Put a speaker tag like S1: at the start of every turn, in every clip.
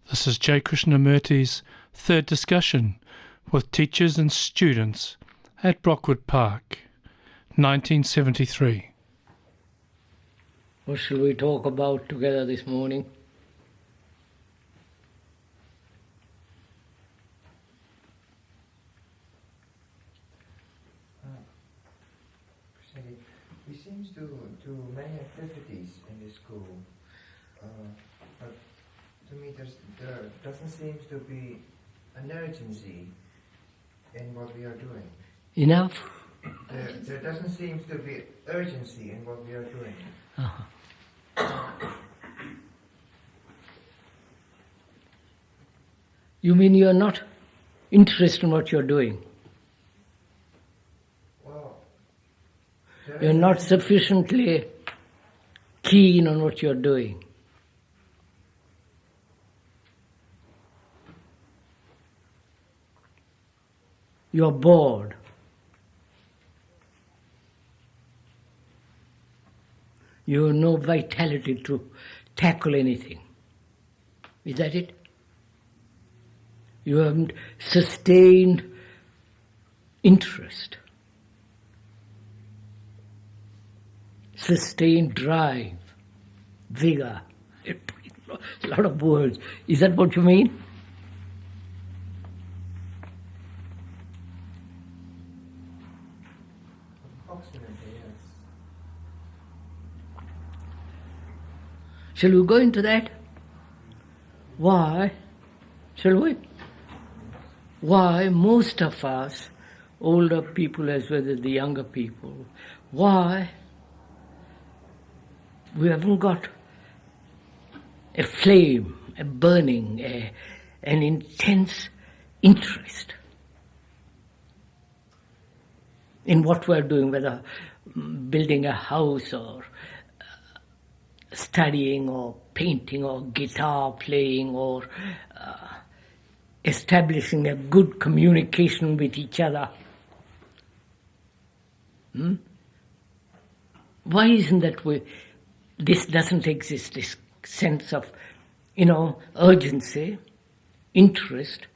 S1: This is J. Krishnamurti's third discussion with teachers and students at Brockwood Park, 1973.
S2: What shall we talk about together this morning?
S3: We seem to do many activities in this school, but to me there doesn't seem to be an urgency in what we are doing.
S2: Enough?
S3: There doesn't seem to be urgency in what we are doing.
S2: You mean you are not interested in what you're doing?
S3: Well,
S2: You're not sufficiently keen on what you're doing. You're bored. You have no vitality to tackle anything. Is that it? You haven't sustained interest, sustained drive, vigor. A lot of words. Is that what you mean?
S3: Approximately, yes.
S2: Shall we go into that? Why? Shall we? Why most of us, older people as well as the younger people, why we haven't got a flame, a burning, an intense interest in what we're doing, whether building a house or studying or painting or guitar playing or establishing a good communication with each other. Why isn't that way? This doesn't exist, this sense of, urgency, interest,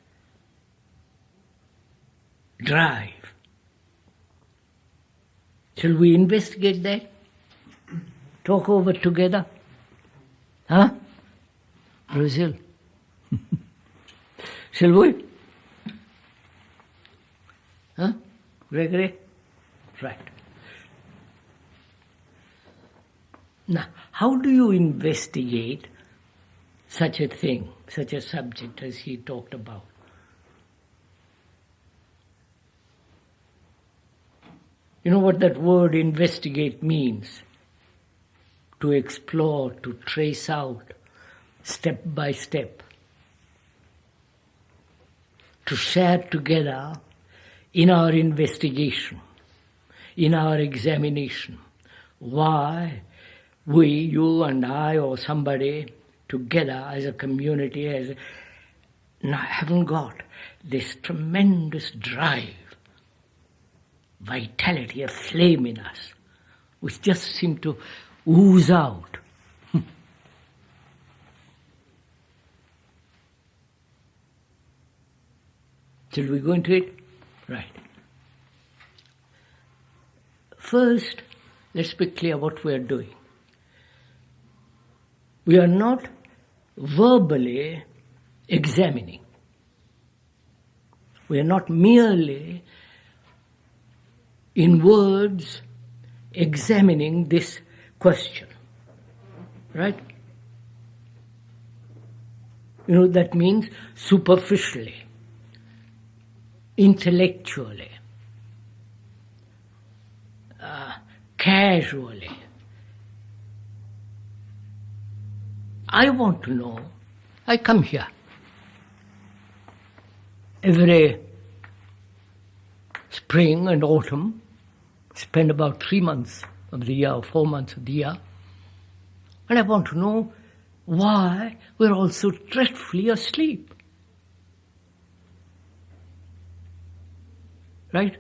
S2: drive. Shall we investigate that? Talk over together? Huh? Brazil? Shall we? Huh? Gregory? Right. Now, how do you investigate such a thing, such a subject as he talked about? You know what that word investigate means? To explore, to trace out, step by step. To share together in our investigation, in our examination, why we, you and I or somebody together as a community haven't got this tremendous drive, vitality, a flame in us, which just seem to ooze out. Shall we go into it? Right. First, let's be clear what we are doing. We are not verbally examining. We are not merely in words examining this question. Right? That means superficially, intellectually, casually. I want to know. I come here every spring and autumn, spend about 3 months of the year, or 4 months of the year, and I want to know why we're all so dreadfully asleep. Right?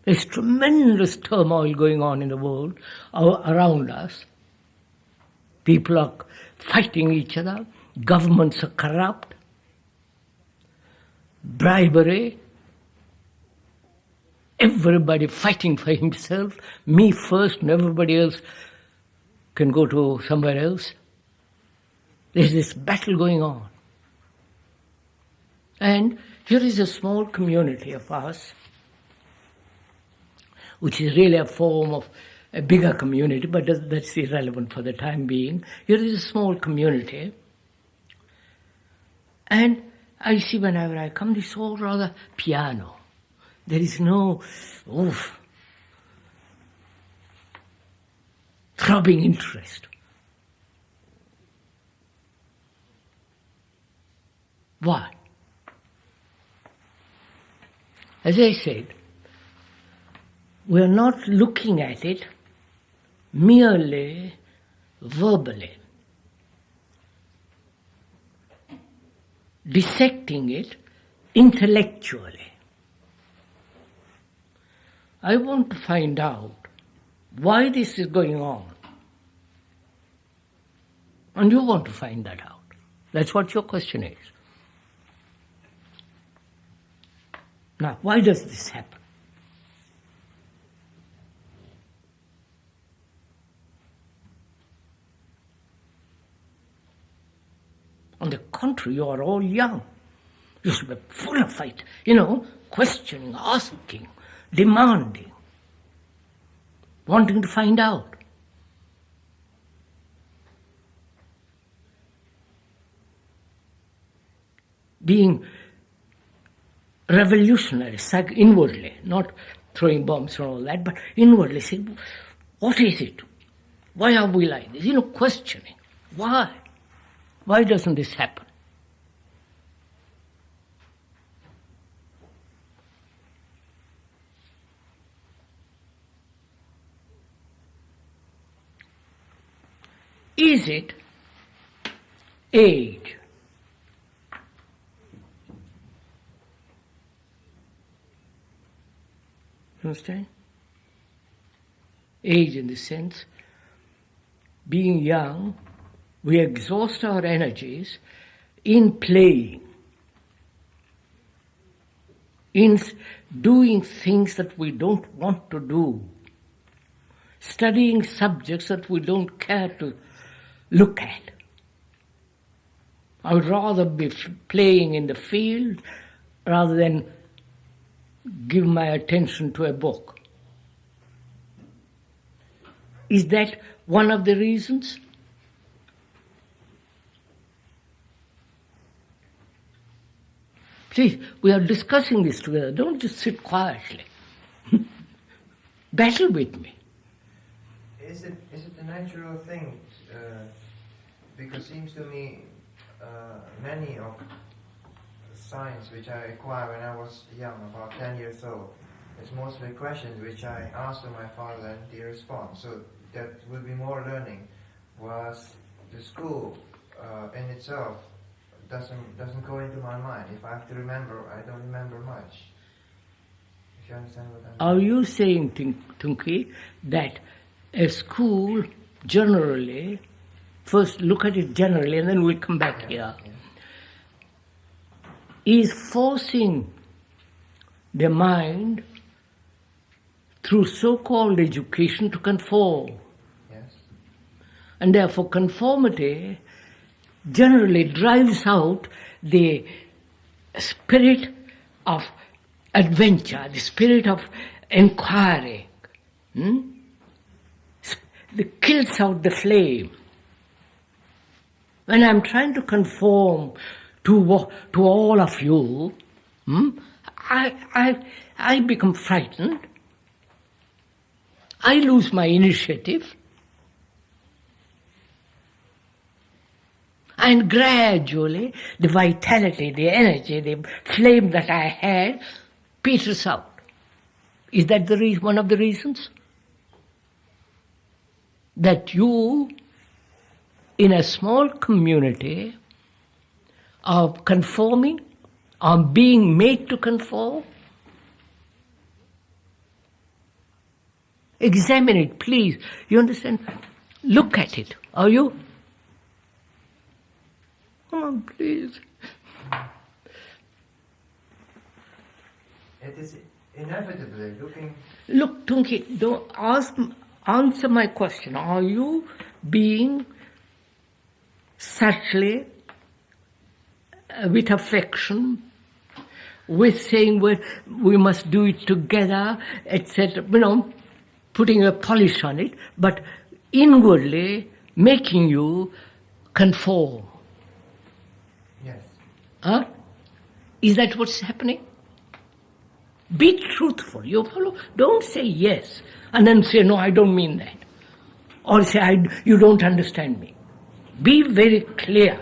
S2: There's tremendous turmoil going on in the world around us. People are fighting each other, governments are corrupt, bribery, everybody fighting for himself, me first and everybody else can go to somewhere else. There's this battle going on. And here is a small community of us, which is really a form of a bigger community, but that's irrelevant for the time being. Here is a small community. And I see whenever I come, this all rather piano. There is no throbbing interest. Why? As I said, we are not looking at it merely verbally, dissecting it intellectually. I want to find out why this is going on. And you want to find that out. That's what your question is. Now, why does this happen? On the contrary, you are all young. You should be full of fight, questioning, asking, demanding, wanting to find out. Being revolutionary, inwardly, not throwing bombs and all that, but inwardly saying, what is it? Why are we like this? Questioning. Why? Why doesn't this happen? Is it age? Understand? Age in the sense, being young, we exhaust our energies in playing, in doing things that we don't want to do, studying subjects that we don't care to look at. I would rather be playing in the field rather than give my attention to a book. Is that one of the reasons? Please, we are discussing this together. Don't just sit quietly. Battle with me.
S3: Is it a natural thing? Because it seems to me many of science which I acquired when I was young, about 10 years old, it's mostly questions which I asked to my father and he responds. So that will be more learning. Was the school in itself doesn't go into my mind. If I have to remember, I don't remember much. If you understand what I mean.
S2: Are you saying, Tunki, that a school generally, first look at it generally and then we'll come back here, is forcing the mind through so-called education to conform.
S3: Yes.
S2: And therefore conformity generally drives out the spirit of adventure, the spirit of inquiry. It kills out the flame. When I'm trying to conform to all of you, I become frightened. I lose my initiative. And gradually, the vitality, the energy, the flame that I had peters out. Is that one of the reasons? That you, in a small community, are conforming, are being made to conform? Examine it, please. You understand? Look at it. Are you? Come on, please.
S3: It is inevitably looking...
S2: Look, Tunki, don't answer my question. Are you being subtly, with affection, with saying we must do it together, etc., putting a polish on it, but inwardly making you conform?
S3: Yes.
S2: Huh? Is that what's happening? Be truthful. You follow? Don't say yes and then say, no, I don't mean that. Or say, you don't understand me. Be very clear.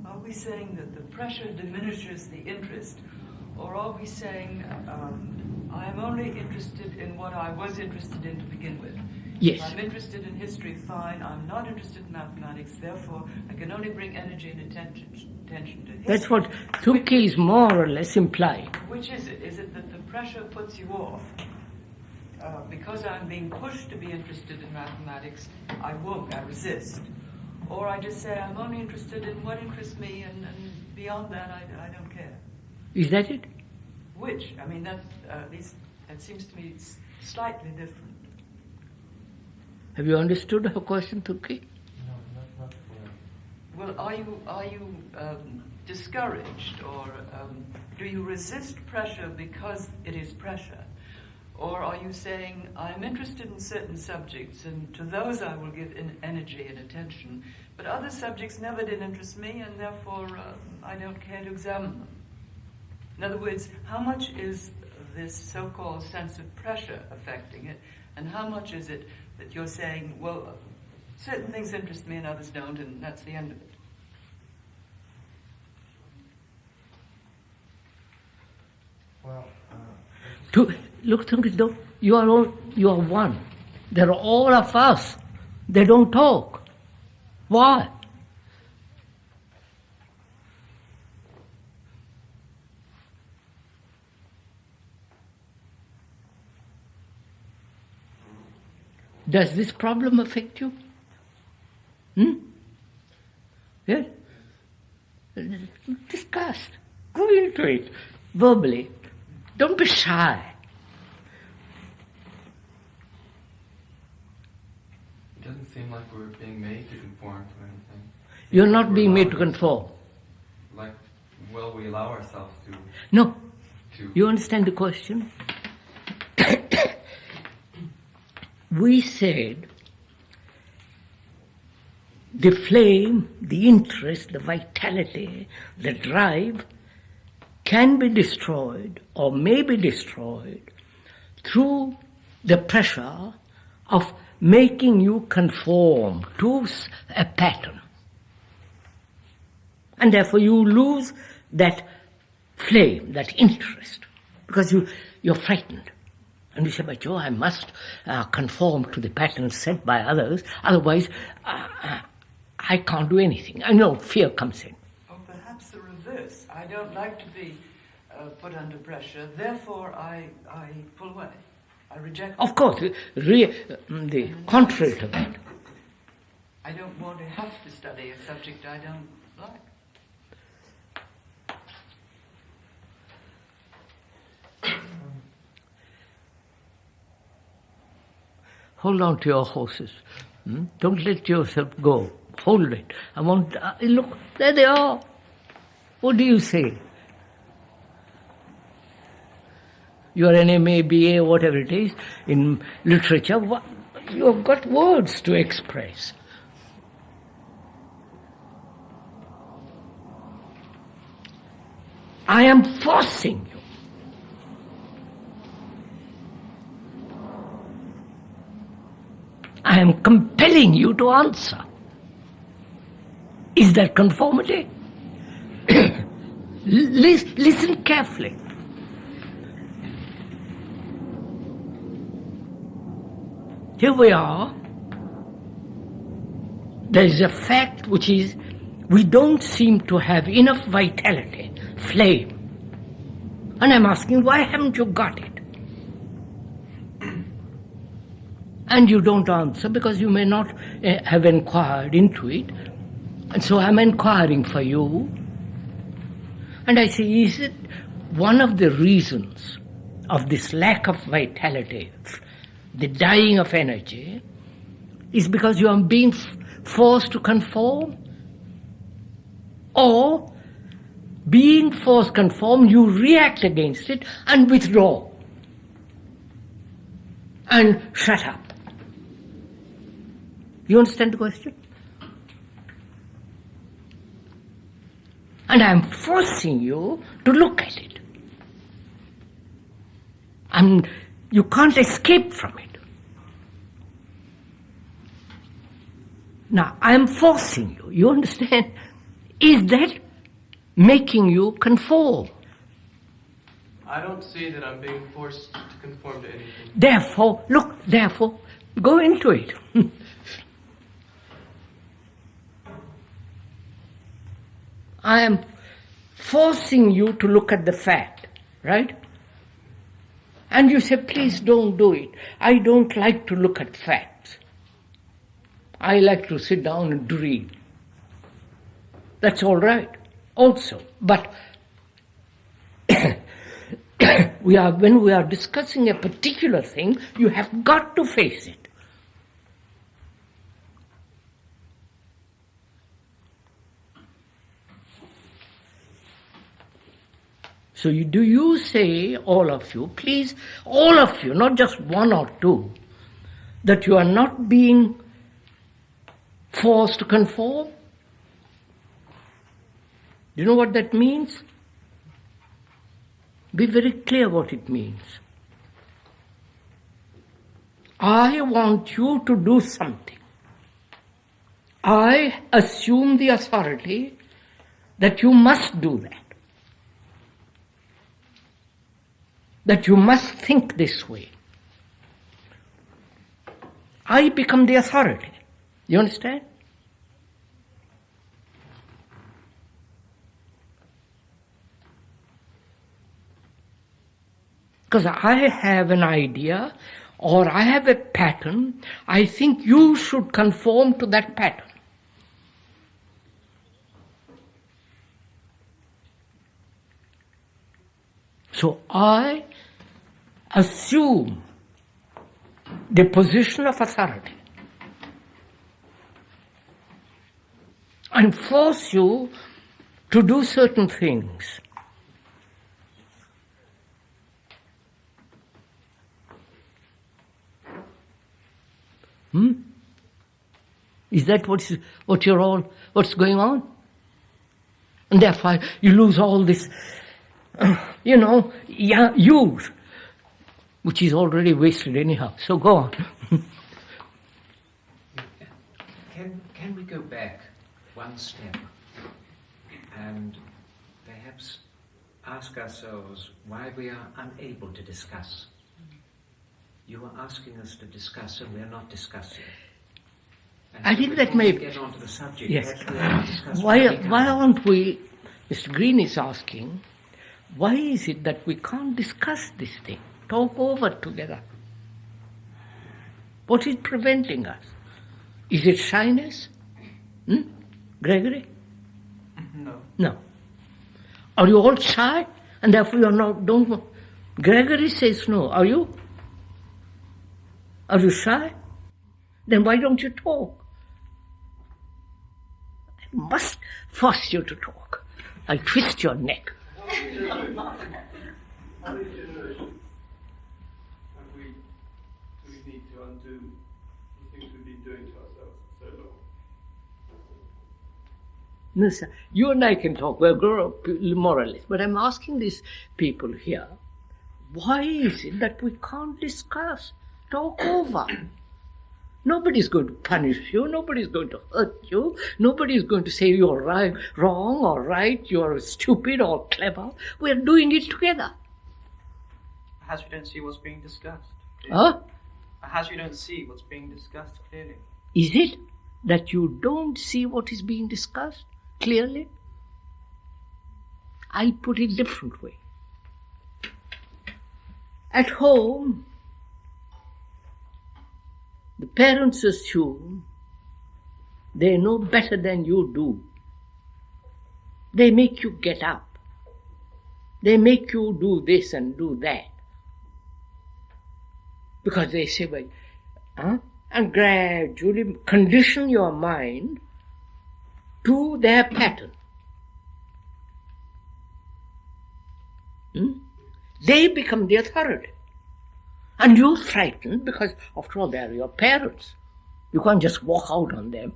S4: Are we saying that the pressure diminishes the interest, or are we saying I am only interested in what I was interested in to begin with?
S2: Yes.
S4: If I'm interested in history, fine. I'm not interested in mathematics, therefore I can only bring energy and attention to history.
S2: That's what Tukey is more or less implying.
S4: Which is it? Is it that the pressure puts you off? Because I'm being pushed to be interested in mathematics, I won't, I resist. Or I just say I'm only interested in what interests me, and beyond that I don't care.
S2: Is that it?
S4: Which? I mean, that seems to me slightly different.
S2: Have you understood her question, Tukey?
S3: No, not fully.
S4: Well, are you discouraged, or do you resist pressure because it is pressure? Or are you saying, I'm interested in certain subjects, and to those I will give energy and attention, but other subjects never did interest me, and therefore I don't care to examine them? In other words, how much is this so-called sense of pressure affecting it, and how much is it that you're saying, well, certain things interest me and others don't, and that's the end of it?
S3: Well,
S2: Look, Tunki, you are one. They're all of us. They don't talk. Why? Does this problem affect you? Yes? Discuss. Go into it verbally. Don't be shy.
S5: It doesn't seem like we're being made to conform to anything.
S2: You're not being made to conform.
S5: Like, well, we allow ourselves to...
S2: No. You understand the question? We said the flame, the interest, the vitality, the drive can be destroyed or may be destroyed through the pressure of making you conform to a pattern. And therefore you lose that flame, that interest, because you're frightened. And you say, but Joe, I must conform to the pattern set by others, otherwise I can't do anything. I know fear comes in.
S4: Or perhaps the reverse. I don't like to be put under pressure, therefore I pull away. I reject it.
S2: Of course, the contrary to that.
S4: I don't want to have to study a subject I don't like.
S2: Hold on to your horses. Don't let yourself go. Hold it. I want, look, there they are. What do you say? You're an MA, BA, whatever it is, in literature. You've got words to express. I am forcing you. I am compelling you to answer. Is that conformity? Listen carefully. Here we are. There is a fact which is we don't seem to have enough vitality, flame, And I'm asking, why haven't you got it? And you don't answer because you may not have inquired into it. And so I'm inquiring for you. And I say, is it one of the reasons of this lack of vitality, the dying of energy, is because you are being forced to conform? Or, being forced to conform, you react against it and withdraw and shut up. You understand the question? And I'm forcing you to look at it. And you can't escape from it. Now, I'm forcing you. You understand? Is that making you conform?
S5: I don't see that I'm being forced to conform to anything.
S2: Therefore, go into it. I am forcing you to look at the fact, right? And you say, please don't do it. I don't like to look at facts. I like to sit down and dream. That's all right, also. But when we are discussing a particular thing, you have got to face it. So do you say, all of you, please, all of you, not just one or two, that you are not being forced to conform? Do you know what that means? Be very clear what it means. I want you to do something. I assume the authority that you must do that. That you must think this way. I become the authority. You understand? Because I have an idea or I have a pattern, I think you should conform to that pattern. So I assume the position of authority and force you to do certain things. Is that what's going on? And therefore you lose all this, youth, which is already wasted anyhow. So go on.
S6: Can we go back one step and perhaps ask ourselves why we are unable to discuss? You are asking us to discuss and we are not discussing. And
S2: I think that may
S6: get onto the subject.
S2: Yes.
S6: Why
S2: aren't we? Mr. Green is asking, why is it that we can't discuss this thing, talk over together? What is preventing us? Is it shyness? Gregory? No. Are you all shy and therefore you are not? Don't. Gregory says no. Are you? Are you shy? Then why don't you talk? I must force you to talk. I'll twist your neck.
S7: How do we do we need to undo the things we've been doing to ourselves for so long?
S2: No, sir. You and I can talk. We're grown up more or less. But I'm asking these people here, why is it that we can't discuss, talk over? Nobody's going to punish you. Nobody's going to hurt you. Nobody's going to say you're right, wrong or right, you're stupid or clever. We're doing it together.
S8: Perhaps we don't see what's being discussed.
S2: Huh?
S8: Perhaps we don't see what's being discussed clearly.
S2: Is it that you don't see what is being discussed clearly? I'll put it a different way. At home, the parents assume they know better than you do. They make you get up. They make you do this and do that. Because they say, well, and gradually condition your mind to their pattern. They become the authority. And you're frightened because, after all, they're your parents. You can't just walk out on them.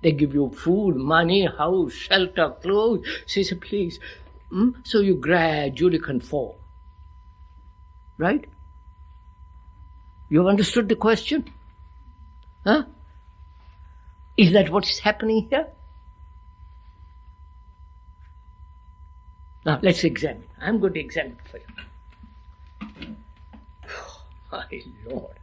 S2: They give you food, money, house, shelter, clothes. Say, please. So you gradually conform. Right? You've understood the question? Huh? Is that what's happening here? Now, let's examine. I'm going to examine for you. My Lord.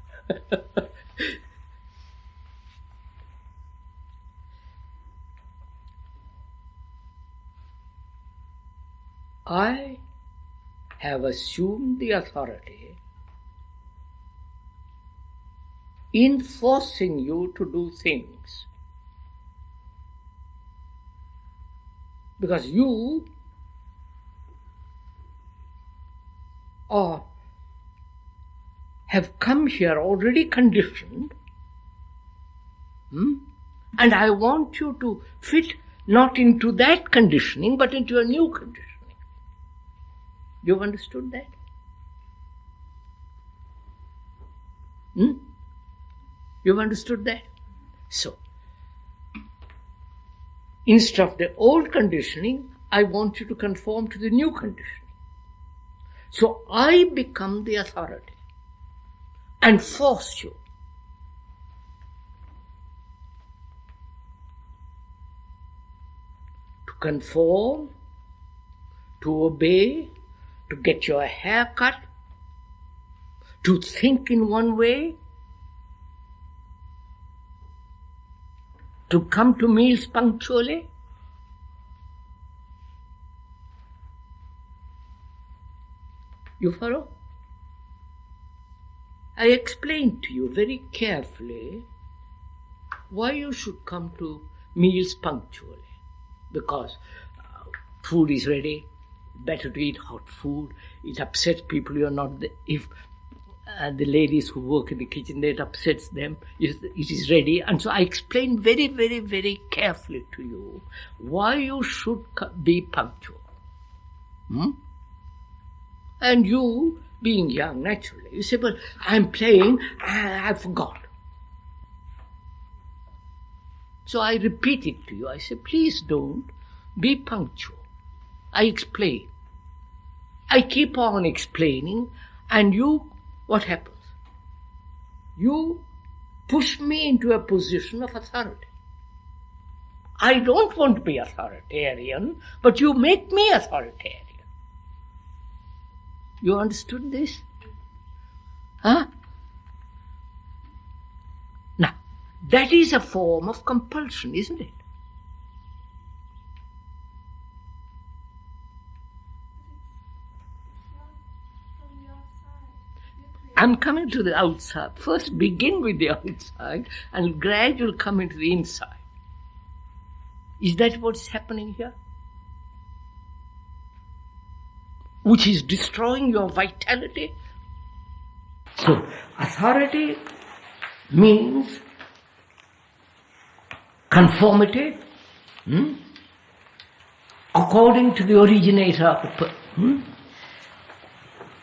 S2: I have assumed the authority in forcing you to do things. Because you have come here already conditioned, and I want you to fit not into that conditioning, but into a new conditioning. You've understood that? You've understood that? So, instead of the old conditioning, I want you to conform to the new conditioning. So I become the authority and force you to conform, to obey, to get your hair cut, to think in one way, to come to meals punctually. You follow? I explained to you very carefully why you should come to meals punctually. Because food is ready, better to eat hot food. It upsets people. You're not if the ladies who work in the kitchen, that upsets them. It is ready. And so I explained very, very, very carefully to you why you should be punctual. And you, being young, naturally, you say, but I'm playing, I forgot. So I repeat it to you. I say, please don't be punctual. I explain. I keep on explaining, and you, what happens? You push me into a position of authority. I don't want to be authoritarian, but you make me authoritarian. You understood this? Now, that is a form of compulsion, isn't it? I'm coming to the outside. First begin with the outside and gradually come into the inside. Is that what's happening here? Which is destroying your vitality. So, authority means conformity, according to the originator of the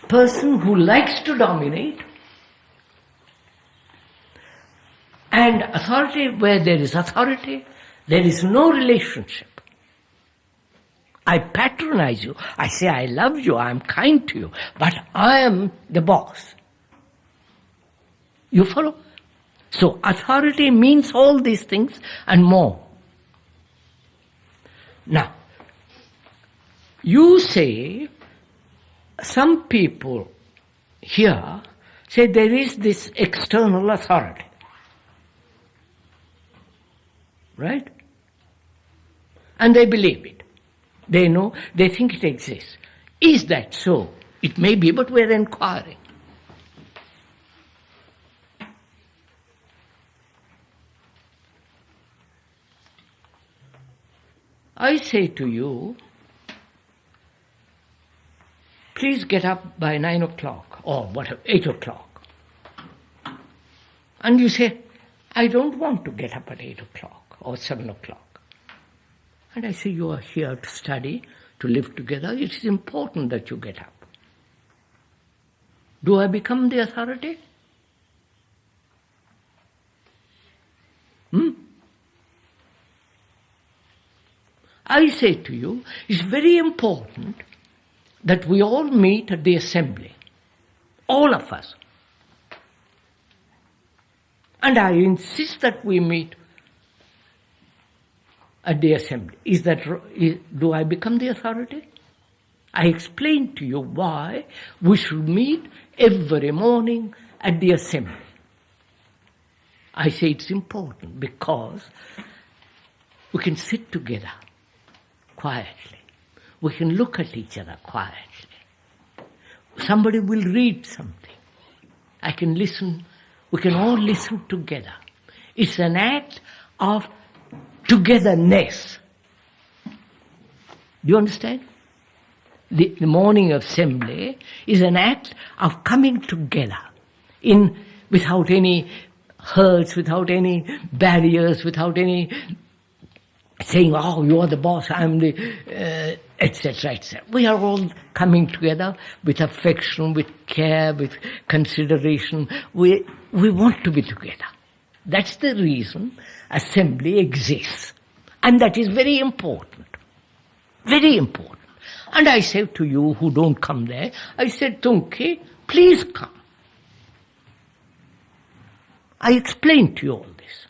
S2: person who likes to dominate, and authority, where there is authority, there is no relationship. I patronize you. I say I love you, I am kind to you, but I am the boss. You follow? So authority means all these things and more. Now, you say, some people here say there is this external authority. Right? And they believe it. They know, they think it exists. Is that so? It may be, but we're inquiring. I say to you, please get up by 9 o'clock or whatever, 8 o'clock. And you say, I don't want to get up at 8 o'clock or 7 o'clock. And I say, you are here to study, to live together. It is important that you get up. Do I become the authority? I say to you, it's very important that we all meet at the assembly. All of us. And I insist that we meet at the assembly. Do I become the authority? I explain to you why we should meet every morning at the assembly. I say it's important because we can sit together quietly. We can look at each other quietly. Somebody will read something. I can listen. We can all listen together. It's an act of togetherness. Do you understand? The morning assembly is an act of coming together without any hurts, without any barriers, without any saying, oh, you are the boss, I'm the, etc., etc. We are all coming together with affection, with care, with consideration. We want to be together. That's the reason assembly exists. And that is very important. Very important. And I say to you who don't come there, I said, Tunki, please come. I explained to you all this.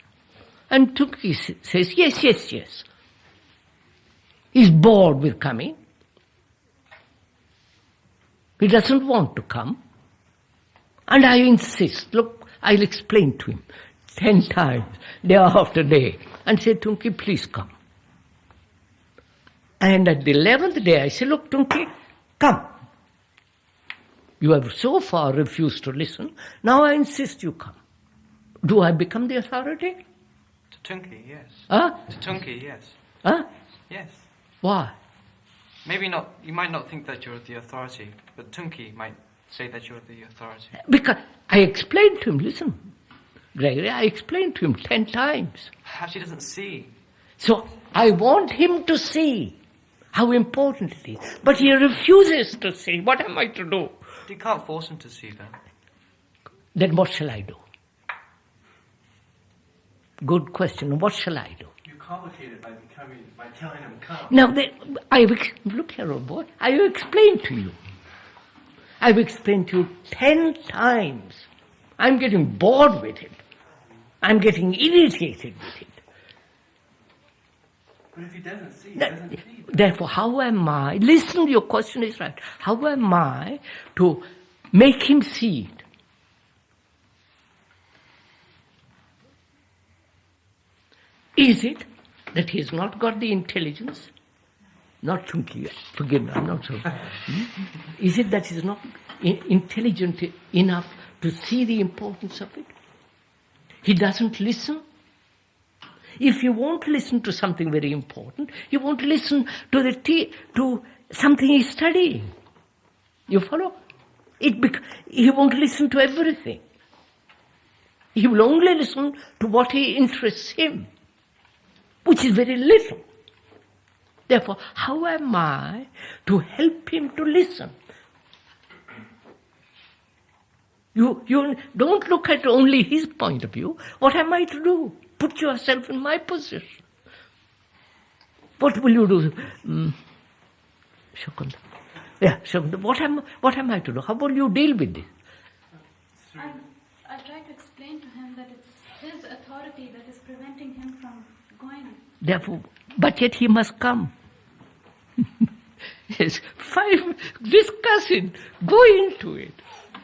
S2: And Tunki says, yes, yes, yes. He's bored with coming. He doesn't want to come. And I insist, look, I'll explain to him 10 times, day after day, and say, Tunki, please come. And at the 11th day, I say, look, Tunki, come. You have so far refused to listen. Now I insist you come. Do I become the authority?
S8: To Tunki, yes.
S2: Huh?
S8: To Tunki, yes.
S2: Huh?
S8: Yes.
S2: Why?
S8: Maybe not. You might not think that you're the authority, but Tunki might say that you're the authority.
S2: Because I explained to him, listen, Gregory, I explained to him 10 times.
S8: Perhaps he doesn't see.
S2: So I want him to see how important it is. But he refuses to see. What am I to do?
S8: But you can't force him to see then.
S2: Then what shall I do? Good question. What shall I do?
S5: You complicate it by telling him come.
S2: Now, look here, old boy. I've explained to you. I've explained to you 10 times. I'm getting bored with it. I'm getting irritated with it.
S5: But if he doesn't see, he doesn't see.
S2: Therefore, how am I? Listen, your question is right. How am I to make him see it? Is it that he has not got the intelligence? Not Tunki, forgive me, I'm not sure. Is it that he is not intelligent enough to see the importance of it? He doesn't listen? If you won't listen to something very important, you won't listen to something he's studying. You follow? He won't listen to everything. He will only listen to what interests him, which is very little. Therefore, how am I to help him to listen? You don't look at only his point of view. What am I to do? Put yourself in my position. What will you do? Shakunda. Yeah, Shakunda. What am I to do? How will you deal with this?
S9: I try to explain to him that it's his authority that is preventing him from going.
S2: Therefore, but yet he must come. Yes, 5, discuss it, go into it.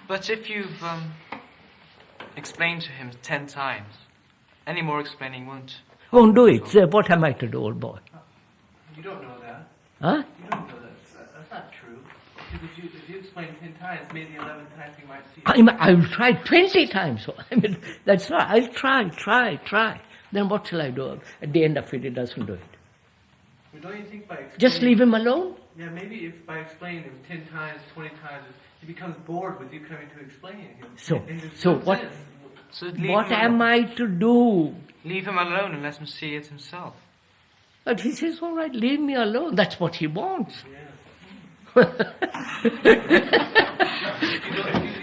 S8: But if you've explained to him 10 times, any more explaining won't
S2: do it. Say, what am I to do, old boy?
S5: You don't know that.
S2: Huh?
S5: You don't know that. That's not true. Because if you explain 10 times, maybe 11 times he might see.
S2: I will try 20 times. That's right. I'll try. Then what shall I do? At the end of it, it doesn't do it.
S5: Would don't you think by explaining...
S2: Just leave him alone?
S5: Yeah, maybe if by explaining him 10 times, 20 times, he becomes bored with you coming to explaining him.
S2: So what am I to do?
S8: Leave him alone and let him see it himself.
S2: But he says, all right, leave me alone. That's what he wants.
S5: Yeah.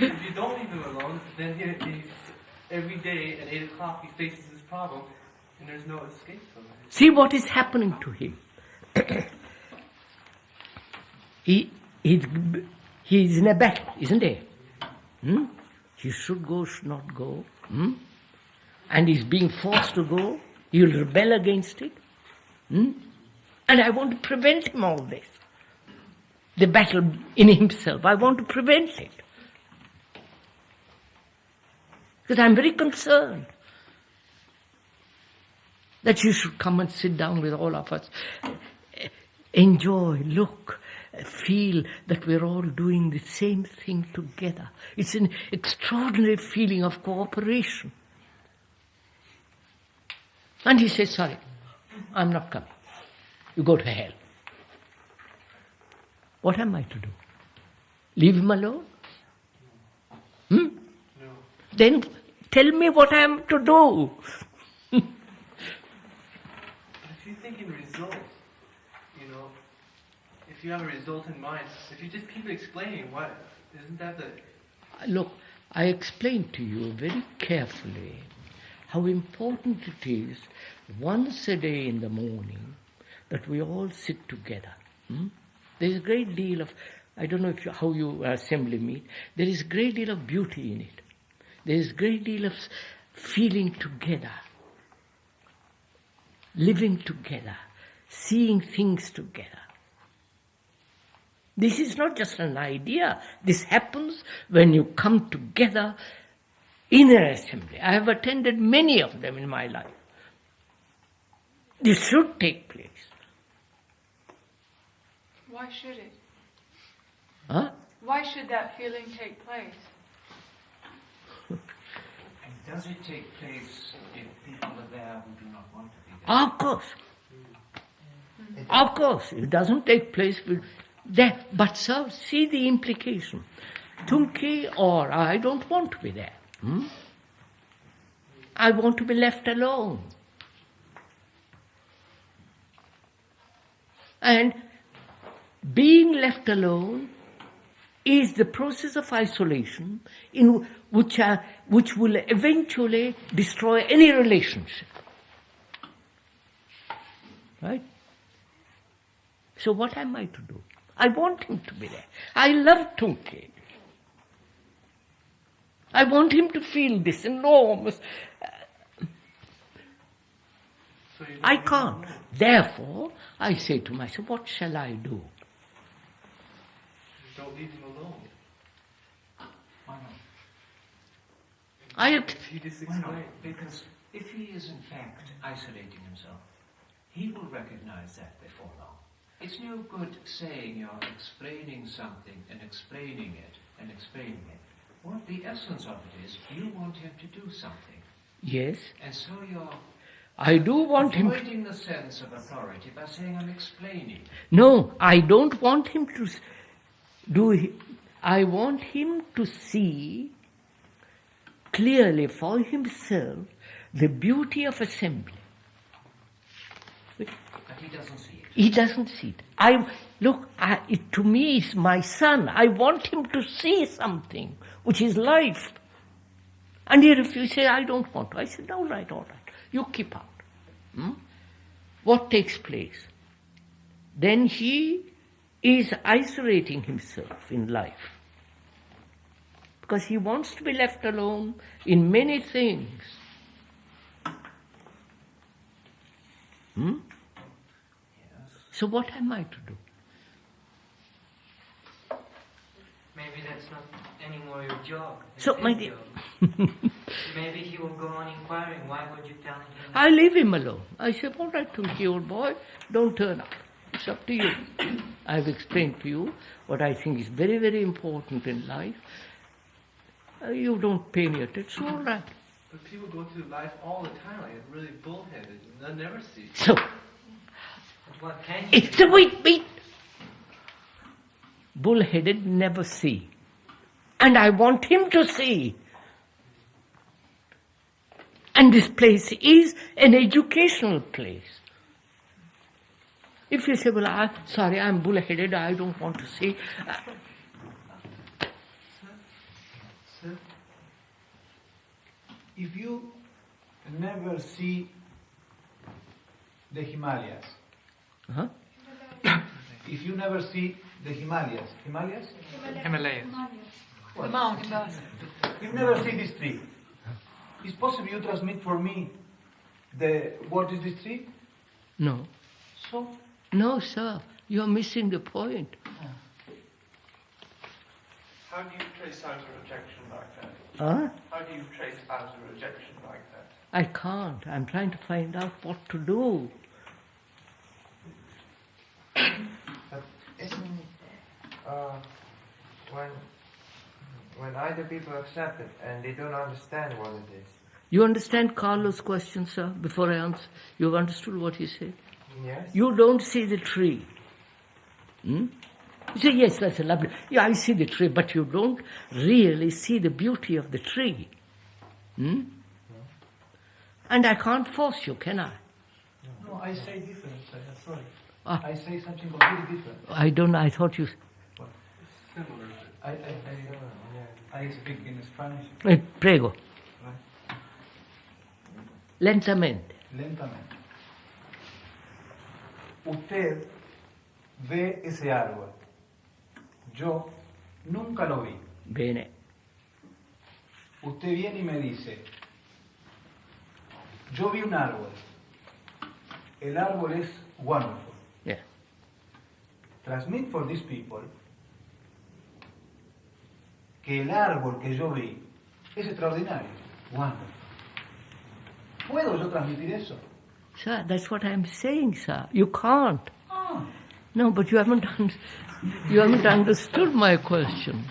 S5: If you don't leave him alone, then he's every day at 8 o'clock he faces his problem, and there's no escape from it.
S2: See what is happening to him. He's in a battle, isn't he? He should go, should not go. And he's being forced to go. He will rebel against it. And I want to prevent him all this. The battle in himself, I want to prevent it. Because I'm very concerned that you should come and sit down with all of us. Enjoy, look, feel that we're all doing the same thing together. It's an extraordinary feeling of cooperation. And he says, sorry, I'm not coming. You go to hell. What am I to do? Leave him alone? No. Then tell me what I am to do.
S5: If you think in results, if you have a result in mind, if you just keep explaining, isn't that the...
S2: Look, I explained to you very carefully how important it is once a day in the morning that we all sit together. There is a great deal of, I don't know how you assembly meet, there is a great deal of beauty in it. There is a great deal of feeling together, living together, seeing things together. This is not just an idea. This happens when you come together in an assembly. I have attended many of them in my life. This should take place.
S10: Why should it?
S2: Huh?
S10: Why should that feeling take place?
S6: And does it take place if people are there who do not want to be there?
S2: Of course. Of course. It doesn't take place with that. But sir, see the implication. Tunki or I don't want to be there. I want to be left alone. And being left alone is the process of isolation in which will eventually destroy any relationship. Right? So what am I to do? I want him to be there. I love Tunki. I want him to feel this enormous... I can't. Therefore, I say to myself, what shall I do?
S5: Don't leave him alone.
S6: Why not?
S5: Why not?
S6: Because if he is in fact isolating himself, he will recognize that before long. It's no good saying you're explaining something and explaining it and explaining it. What the essence of it is, you want him to do something.
S2: Yes.
S6: And so you're
S2: I do want him...
S6: avoiding the sense of authority by saying, I'm explaining.
S2: No, I don't want him to do... I want him to see clearly for himself the beauty of assembly.
S6: But he doesn't see it.
S2: He doesn't see it. To me, is my son. I want him to see something, which is life. And he refuses, say, I don't want to. I said, all right. You keep out. What takes place? Then he is isolating himself in life. Because he wants to be left alone in many things. So what am I to do?
S11: Maybe that's not anymore your job.
S2: So,
S11: It's
S2: my
S11: his
S2: dear...
S11: job. Maybe he will go on inquiring. Why would you tell him?
S2: I leave him alone. I say, all right, Tunki, old boy, don't turn up. It's up to you. I've explained to you what I think is very, very important in life. You don't pay me attention, all right.
S5: But people go through life all the time, like really bullheaded. They'll never see.
S2: So,
S11: What can you do?
S2: So wait. Bullheaded never see. And I want him to see. And this place is an educational place. If you say, well, I'm bullheaded, I don't want to see.
S12: Sir, if you never see the Himalayas, if you never see the Himalayas,
S8: Himalayas.
S12: What?
S10: The mountains.
S12: You never see this tree. Is possible you transmit for me what is this tree?
S2: No.
S12: So?
S2: No, sir. You're missing the point.
S7: How do you trace out a rejection like that?
S2: Huh?
S7: How do you trace out a rejection like that?
S2: I can't. I'm trying to find out what to do.
S3: But isn't when either people accept it and they don't understand what it is?
S2: You understand Carlo's question, sir? Before I answer, you've understood what he said?
S3: Yes.
S2: You don't see the tree. You say, yes, that's a lovely... Yeah, I see the tree, but you don't really see the beauty of the tree. No. And I can't force you, can I?
S12: No, I say different, sir. Sorry. I say something completely different.
S2: I don't know. I thought you...
S12: Similar. I speak in Spanish.
S2: Prego. Lentamente.
S12: Lentamente. Usted ve ese árbol. Yo nunca lo vi.
S2: Bene.
S12: Usted viene y me dice, yo vi un árbol. El árbol es wonderful.
S2: Yeah.
S12: Transmit for these people que el árbol que yo vi es extraordinario. Wonderful. ¿Puedo yo transmitir eso?
S2: Sir, that's what I'm saying, sir. You can't. No, but you haven't understood my question.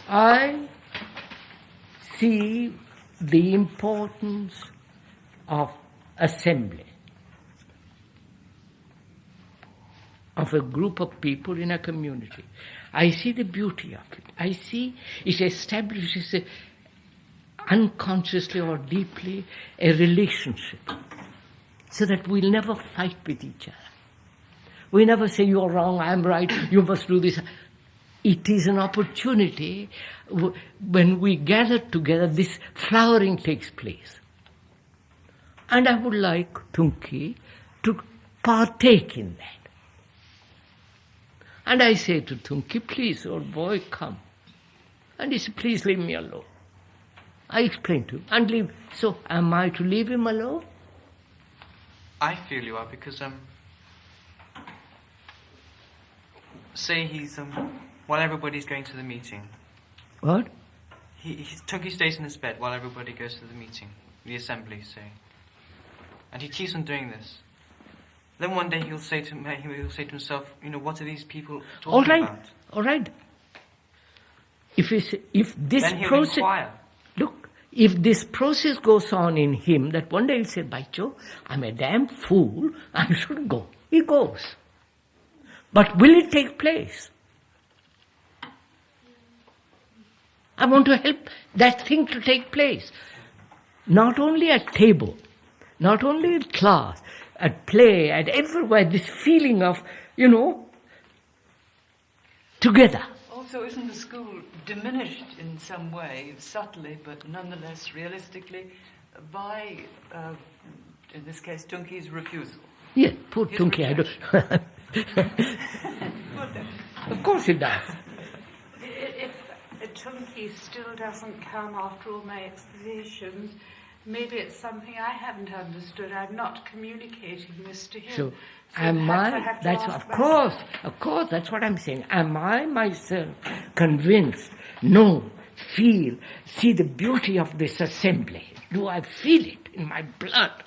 S2: I see the importance of assembly, of a group of people in a community. I see the beauty of it. I see it establishes unconsciously or deeply a relationship so that we'll never fight with each other. We never say, you're wrong, I'm right, you must do this. It is an opportunity. When we gather together, this flowering takes place. And I would like Tunki to partake in that. And I say to Tunki, please, old boy, come. And he said, please leave me alone. I explain to him, and leave. So, am I to leave him alone?
S8: I feel you are, because say he's while everybody's going to the meeting.
S2: What?
S8: Tunki stays in his bed while everybody goes to the meeting, the assembly, say, and he keeps on doing this. Then one day he'll say to himself, what are these people talking about?
S2: All right. If this
S8: then he'll
S2: process,
S8: inquire.
S2: look, if this process goes on in him, that one day he'll say, by Joe, I'm a damn fool, I should go. He goes. But will it take place? I want to help that thing to take place. Not only at table, not only in class, at play, at everywhere, this feeling of, together.
S4: Also, isn't the school diminished in some way, subtly, but nonetheless realistically, by, in this case, Tunki's refusal?
S2: Yeah, poor Tunki, I don't... Of course it does.
S10: If Tunki still doesn't come after all my explanations, maybe it's something I haven't understood. I'm not communicating this to him.
S2: So
S10: am I?
S2: Of course, that's what I'm saying. Am I myself convinced? No, feel, see the beauty of this assembly. Do I feel it in my blood?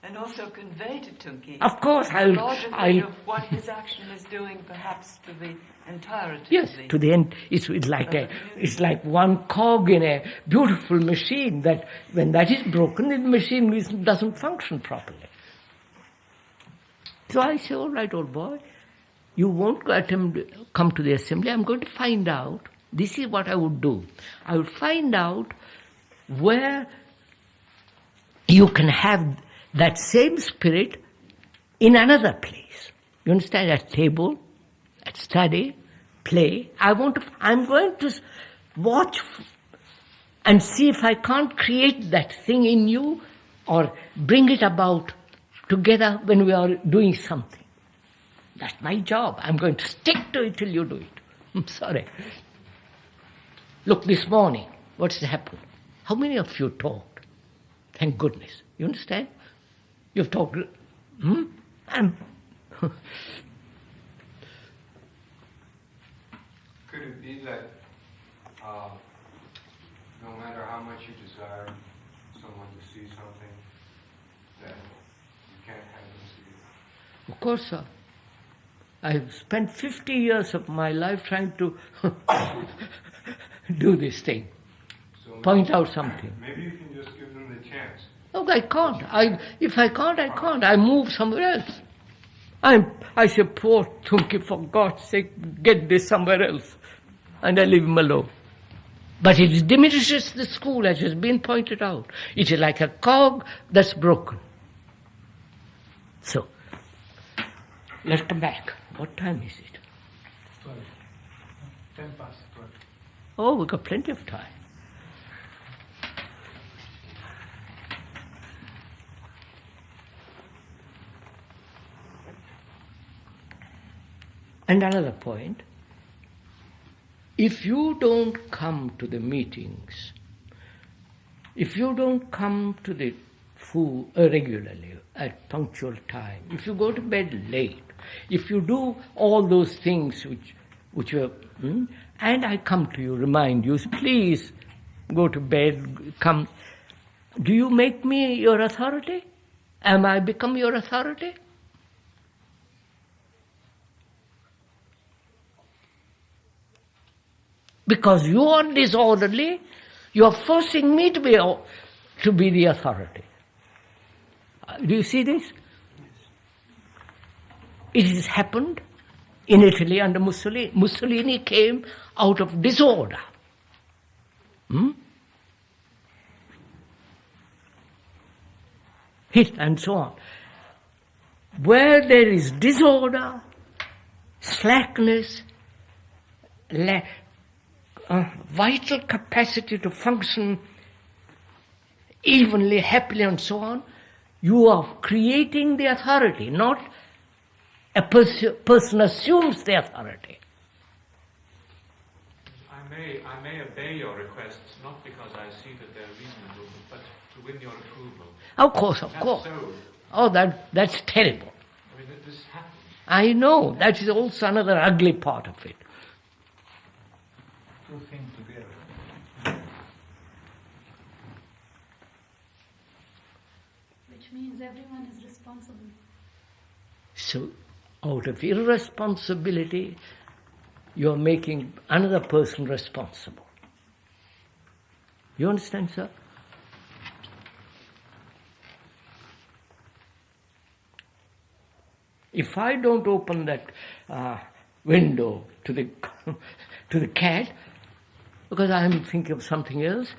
S4: And also convey to Tunki.
S2: Of course,
S4: I'll of what his action is doing, perhaps to the entirety.
S2: Yes, to the end. It's like one cog in a beautiful machine that when that is broken, the machine doesn't function properly. So I say, all right, old boy, you won't come to the assembly. I'm going to find out. This is what I would do. I would find out where you can have that same spirit in another place. You understand? At table, at study, play. I'm going to watch and see if I can't create that thing in you or bring it about together when we are doing something. That's my job. I'm going to stick to it till you do it. I'm sorry. Look, this morning, what's happened? How many of you talked? Thank goodness. You understand? You've talked.
S13: Could it be that no matter how much you desire someone to see something, that you can't have them see it?
S2: Of course, sir. I've spent 50 years of my life trying to do this thing.
S13: So
S2: point out something.
S13: Maybe you can just give them the chance.
S2: No, I can't. If I can't, I can't. I move somewhere else. I say, poor Tunki, for God's sake, get this somewhere else. And I leave him alone. But it diminishes the school, as has been pointed out. It is like a cog that's broken. So, let's come back. What time is it?
S12: 12. 10 past 12.
S2: Oh, we've got plenty of time. And another point, if you don't come to the meetings, if you don't come to the food regularly at punctual time, if you go to bed late, if you do all those things which are, and I come to you, remind you, please go to bed, come, do you make me your authority? Am I become your authority? Because you are disorderly, you are forcing me to be the authority. Do you see this? It has happened in Italy under Mussolini. Mussolini came out of disorder. And so on. Where there is disorder, slackness, vital capacity to function evenly, happily, and so on, you are creating the authority, not a person assumes the authority.
S14: I may obey your requests, not because I see that they're reasonable, but to win your approval.
S2: Of course.
S14: So,
S2: Oh, that's terrible.
S14: I mean, this happens.
S2: I know. That is also another ugly part of it.
S12: Two things together.
S9: Which means everyone is responsible.
S2: So, out of irresponsibility, you are making another person responsible. You understand, sir? If I don't open that window to the cat, because I am thinking of something else,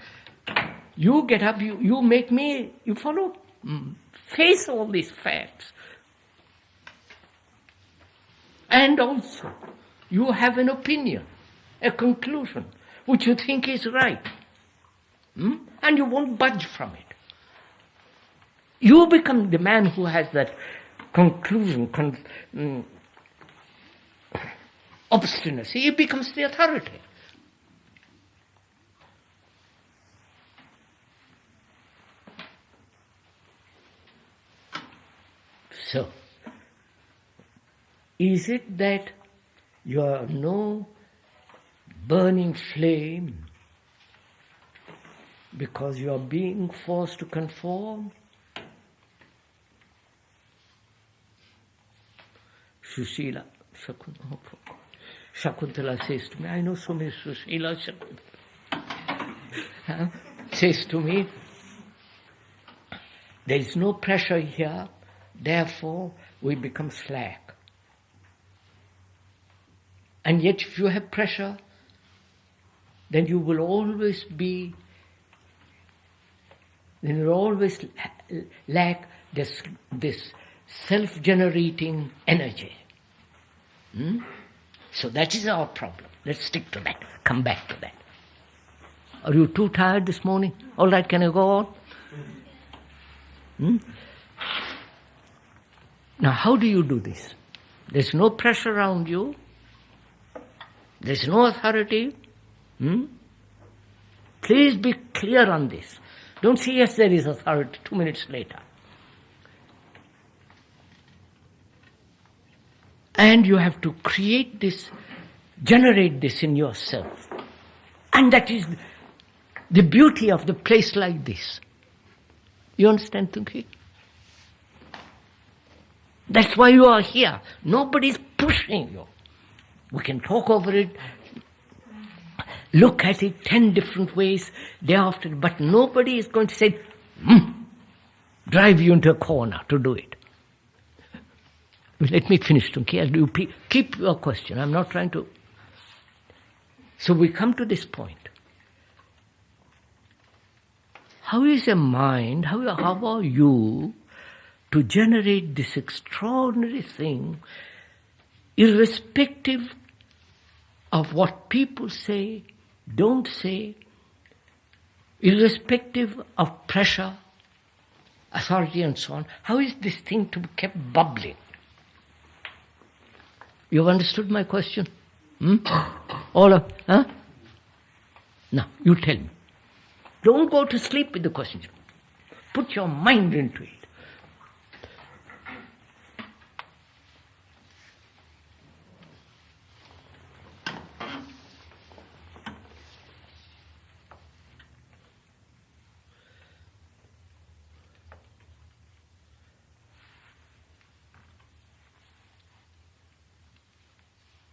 S2: you get up, you make me, you follow, face all these facts. And also, you have an opinion, a conclusion, which you think is right. And you won't budge from it. You become the man who has that conclusion, obstinacy. He becomes the authority. So, is it that you are no burning flame because you are being forced to conform? Sushila, Shakuntala says to me, I know so many Sushila, Shakuntala, says to me, there is no pressure here, therefore we become slack. And yet if you have pressure, then you will always lack this self-generating energy. So that is our problem. Let's stick to that. Come back to that. Are you too tired this morning? All right, can I go on? Now, how do you do this? There's no pressure around you. There's no authority. Please be clear on this. Don't say, yes, there is authority 2 minutes later. And you have to create this, generate this in yourself. And that is the beauty of the place like this. You understand, Tunki? That's why you are here. Nobody's pushing you. We can talk over it, look at it 10 different ways day after, but nobody is going to say, drive you into a corner to do it. Let me finish, Tunki. You keep your question. I'm not trying to. So we come to this point. How is a mind, how are you to generate this extraordinary thing, irrespective of what people say, don't say, irrespective of pressure, authority and so on? How is this thing to be kept bubbling? You've understood my question? All of, huh? Now, you tell me. Don't go to sleep with the questions. Put your mind into it.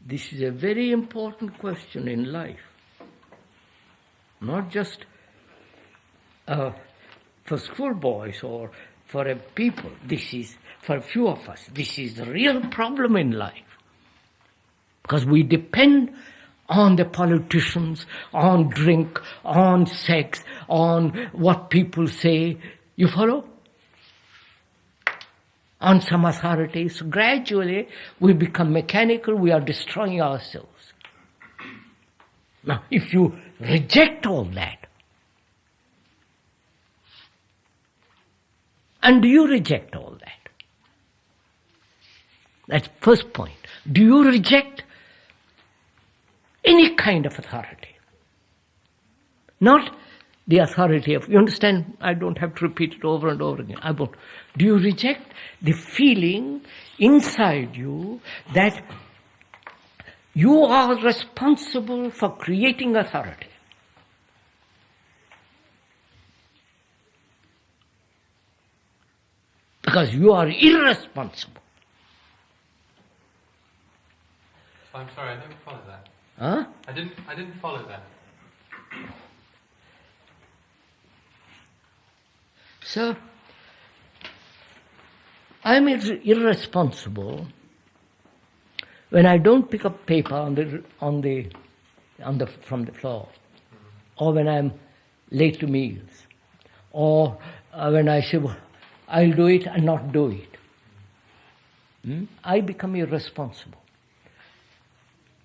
S2: This is a very important question in life. Not just for schoolboys or for a people. This is, for a few of us, this is the real problem in life. Because we depend on the politicians, on drink, on sex, on what people say. You follow? On some authorities. So gradually we become mechanical, we are destroying ourselves. Now, if you reject all that, and do you reject all that? That's first point. Do you reject any kind of authority? Not the authority of, you understand, I don't have to repeat it over and over again. I won't. Do you reject the feeling inside you that you are responsible for creating authority? Because you are irresponsible.
S14: I'm sorry, I didn't follow that.
S2: Huh?
S14: I didn't follow that.
S2: So, I'm irresponsible when I don't pick up paper from the floor, or when I'm late to meals, or when I say, well, I'll do it and not do it. I become irresponsible.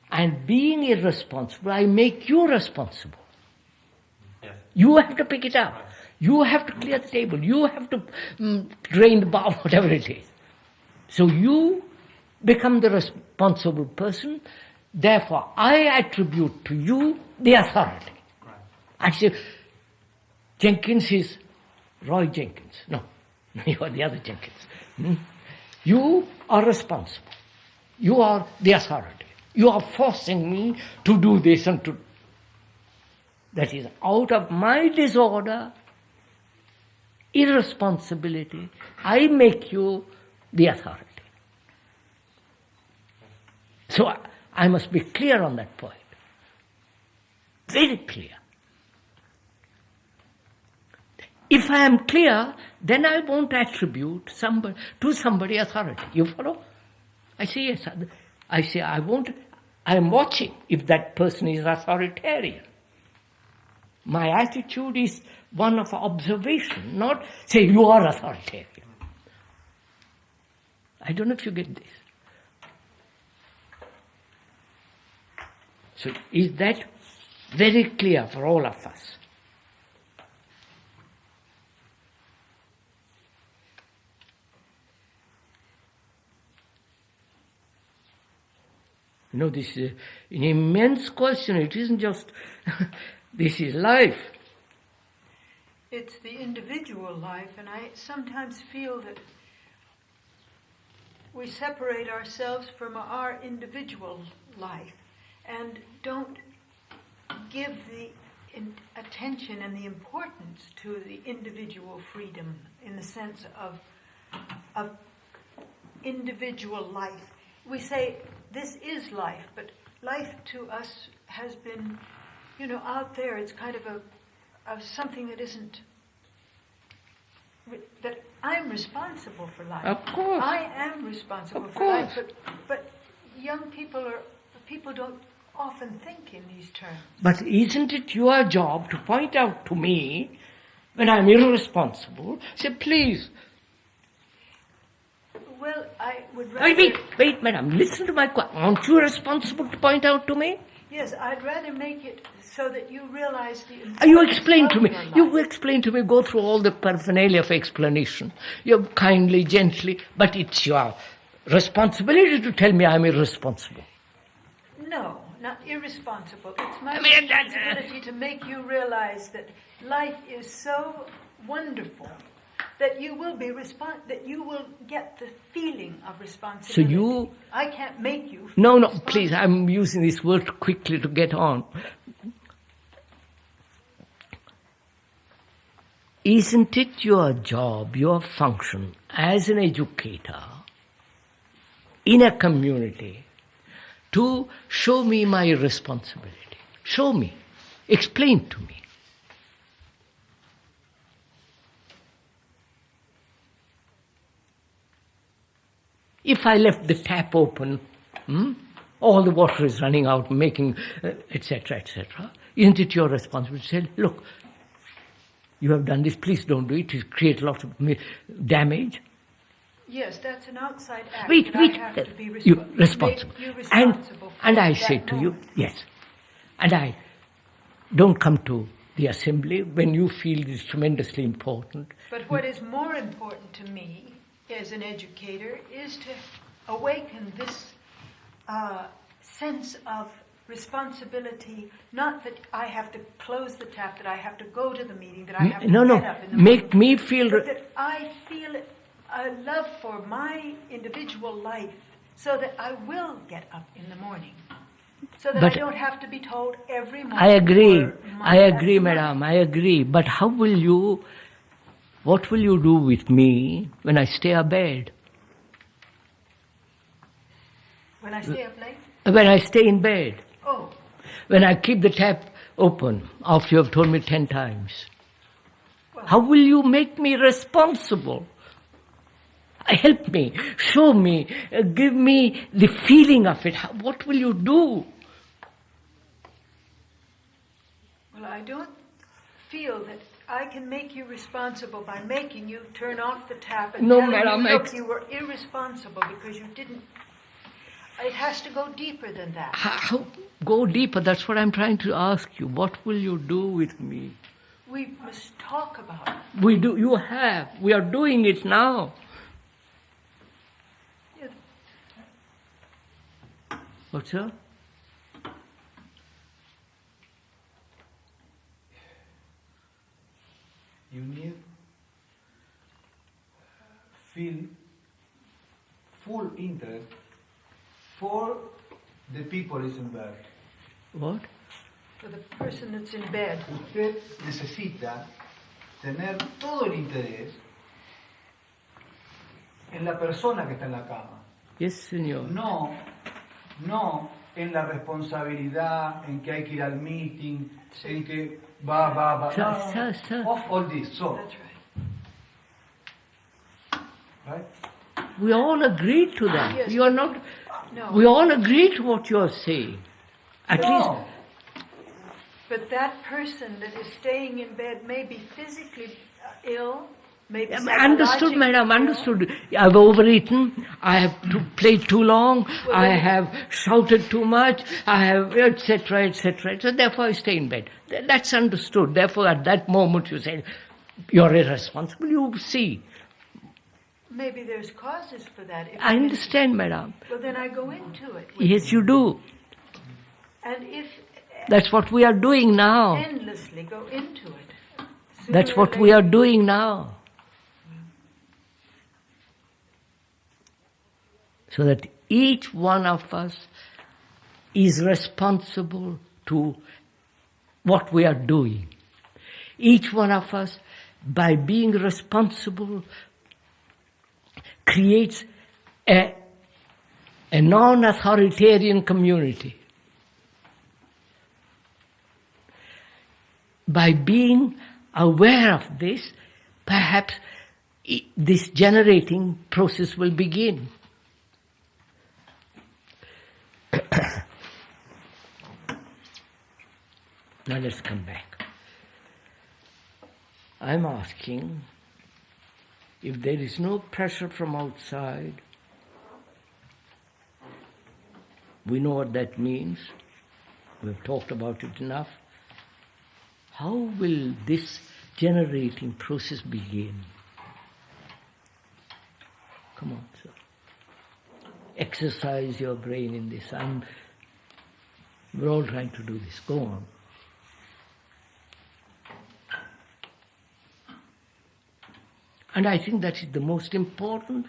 S2: And being irresponsible, I make you responsible.
S14: Yes.
S2: You have to pick it up. You have to clear the table. You have to drain the bowl, whatever it is. So you become the responsible person. Therefore, I attribute to you the authority.
S14: Right.
S2: I say, Jenkins is Roy Jenkins. No, you are the other Jenkins. You are responsible. You are the authority. You are forcing me to do this and to... That is out of my disorder, irresponsibility, I make you the authority. So I must be clear on that point. Very clear. If I am clear, then I won't attribute to somebody authority. You follow? I say yes. I say I won't. I am watching if that person is authoritarian. My attitude is one of observation, not say you are authoritarian. I don't know if you get this. So is that very clear for all of us? You know, this is an immense question. It isn't just, this is life.
S10: It's the individual life, and I sometimes feel that we separate ourselves from our individual life and don't give the attention and the importance to the individual freedom in the sense of individual life. We say this is life, but life to us has been, out there. It's kind of something that isn't, that I'm responsible for life.
S2: Of course.
S10: I am responsible
S2: of
S10: for
S2: course.
S10: life, but young people don't often think in these terms.
S2: But isn't it your job to point out to me when I'm irresponsible? Say, please.
S10: Well, I would rather...
S2: Wait, madam, listen to my question. Aren't you responsible to point out to me?
S10: Yes, I'd rather make it so that you realize the importance
S2: You explain to me.
S10: of your life.
S2: You explain to me, go through all the paraphernalia of explanation. You kindly, gently, but it's your responsibility to tell me I'm irresponsible.
S10: No, not irresponsible. It's my responsibility to make you realize that life is so wonderful that you will be that you will get the feeling of responsibility. I can't make you.
S2: No, please. I'm using this word quickly to get on. Isn't it your job, your function as an educator in a community to show me my responsibility? Show me. Explain to me. If I left the tap open, all the water is running out, making, etc., etc., isn't it your responsibility to say, look, you have done this, please don't do it, it creates lots of damage.
S10: Yes, that's an outside act.
S2: Wait,
S10: I have to be
S2: you're responsible.
S10: Make you responsible
S2: and
S10: for
S2: I
S10: that
S2: say to you,
S10: moment.
S2: yes, and I don't come to the assembly when you feel this tremendously important.
S10: But what is more important to me as an educator is to awaken this sense of responsibility, not that I have to close the tap, that I have to go to the meeting, that I have to get up in the
S2: make
S10: morning,
S2: me feel...
S10: but that I feel a love for my individual life so that I will get up in the morning. So that I don't have to be told every morning.
S2: I agree, madam, I agree. But what will you do with me when I stay abed?
S10: When I stay up late?
S2: When I stay in bed.
S10: Oh.
S2: When I keep the tap open after you have told me 10 times. Well, how will you make me responsible? Help me, show me, give me the feeling of it. What will you do?
S10: Well, I don't feel that I can make you responsible by making you turn off the tap and telling you, look, you were irresponsible because you didn't. It has to go deeper than that.
S2: How go deeper? That's what I'm trying to ask you. What will you do with me?
S10: We must talk about it.
S2: We do. You have. We are doing it now.
S10: Yes.
S2: What's that?
S12: You need feel full interest for the people is in bed.
S2: What?
S10: For the person that's in bed.
S12: Usted necesita tener todo el interés en la persona que está en la cama.
S2: Yes, señor.
S12: No en la responsabilidad, en que hay que ir al meeting, en que va. Off all this. So, right?
S2: We all agree to that.
S10: Yes.
S2: You are not.
S10: No.
S2: We all agree to what you are saying. At least.
S10: But that person that is staying in bed may be physically ill, maybe
S2: Understood, madam, understood. I've overeaten, I have played too long, I have shouted too much, I have etc., etc. So therefore I stay in bed. That's understood. Therefore at that moment you say, you're irresponsible, you see.
S10: Maybe there's causes for that.
S2: I understand, madam.
S10: Well, then I go into it.
S2: Yes, you do.
S10: And if
S2: That's what we are doing now.
S10: endlessly go into it.
S2: That's what we are doing now. So that each one of us is responsible to what we are doing. Each one of us, by being responsible, creates a non-authoritarian community. By being aware of this, perhaps this generating process will begin. Now let's come back. I'm asking, if there is no pressure from outside, we know what that means, we've talked about it enough. How will this generating process begin? Come on, sir. Exercise your brain in this. We're all trying to do this. Go on. And I think that is the most important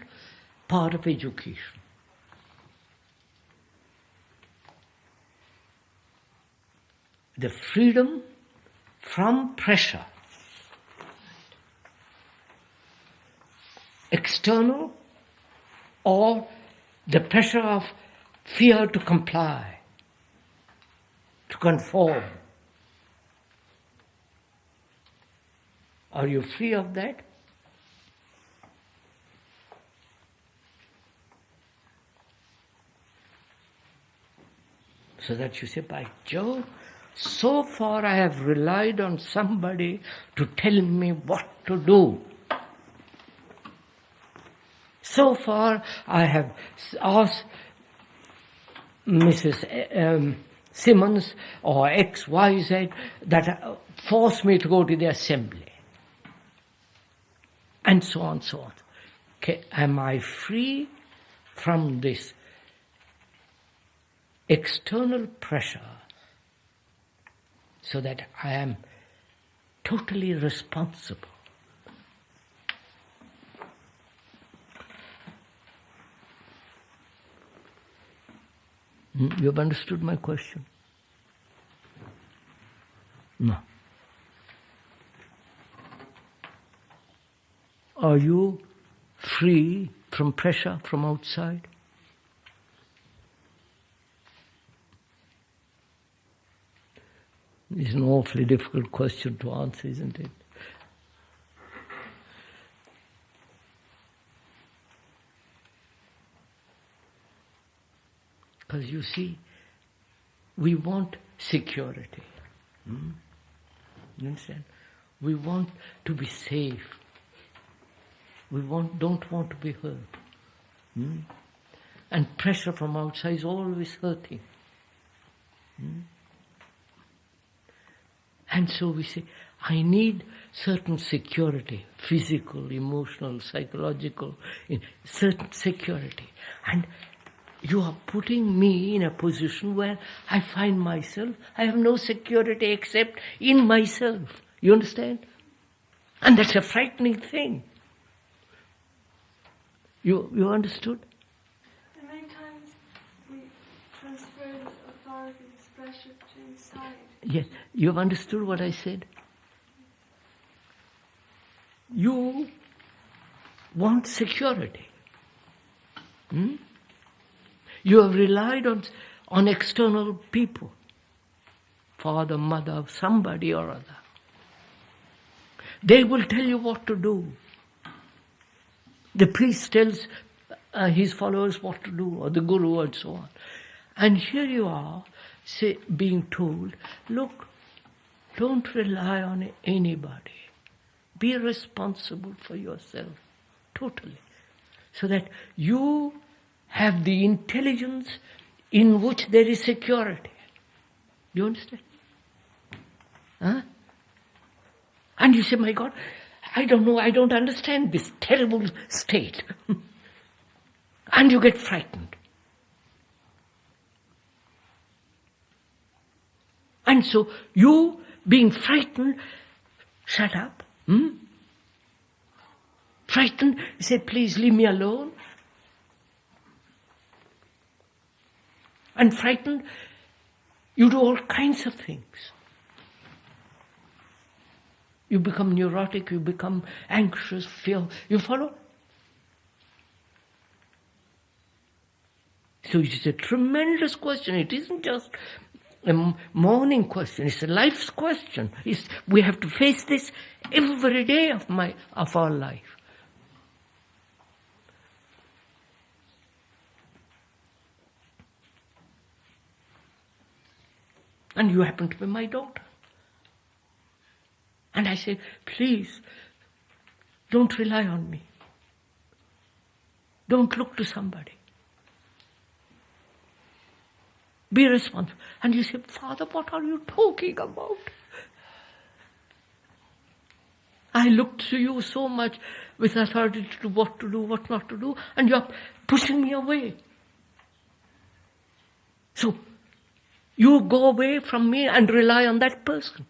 S2: part of education. The freedom from pressure, external or the pressure of fear to comply, to conform. Are you free of that? So that you say, by Jove, so far I have relied on somebody to tell me what to do. So far I have asked Mrs. Simmons or XYZ that force me to go to the assembly. And so on, so on. Okay, am I free from this external pressure so that I am totally responsible? You've understood my question? No. Are you free from pressure from outside? It's an awfully difficult question to answer, isn't it? Because you see, we want security. You understand? We want to be safe. We don't want to be hurt. And pressure from outside is always hurting. And so we say, I need certain security, physical, emotional, psychological, certain security. And you are putting me in a position where I find myself, I have no security except in myself. You understand? And that's a frightening thing. You understood?
S15: And many times we transfer this authority, this pressure to inside.
S2: Yes, you've understood what I said? You want security. You have relied on external people, father, mother, somebody or other. They will tell you what to do. The priest tells his followers what to do, or the guru and so on. And here you are, being told, look, don't rely on anybody. Be responsible for yourself, totally. So that you have the intelligence in which there is security. Do you understand? Huh? And you say, my God, I don't know, I don't understand this terrible state. And you get frightened. And so you, being frightened, shut up. Frightened, you say, please leave me alone. And frightened, you do all kinds of things. You become neurotic, you become anxious, fear. You follow? So it is a tremendous question. It isn't just a morning question. It's a life's question. We have to face this every day of our life. And you happen to be my daughter. And I say, please, don't rely on me. Don't look to somebody. Be responsible. And you say, Father, what are you talking about? I look to you so much with authority to do what to do, what not to do, and you're pushing me away. So, you go away from me and rely on that person.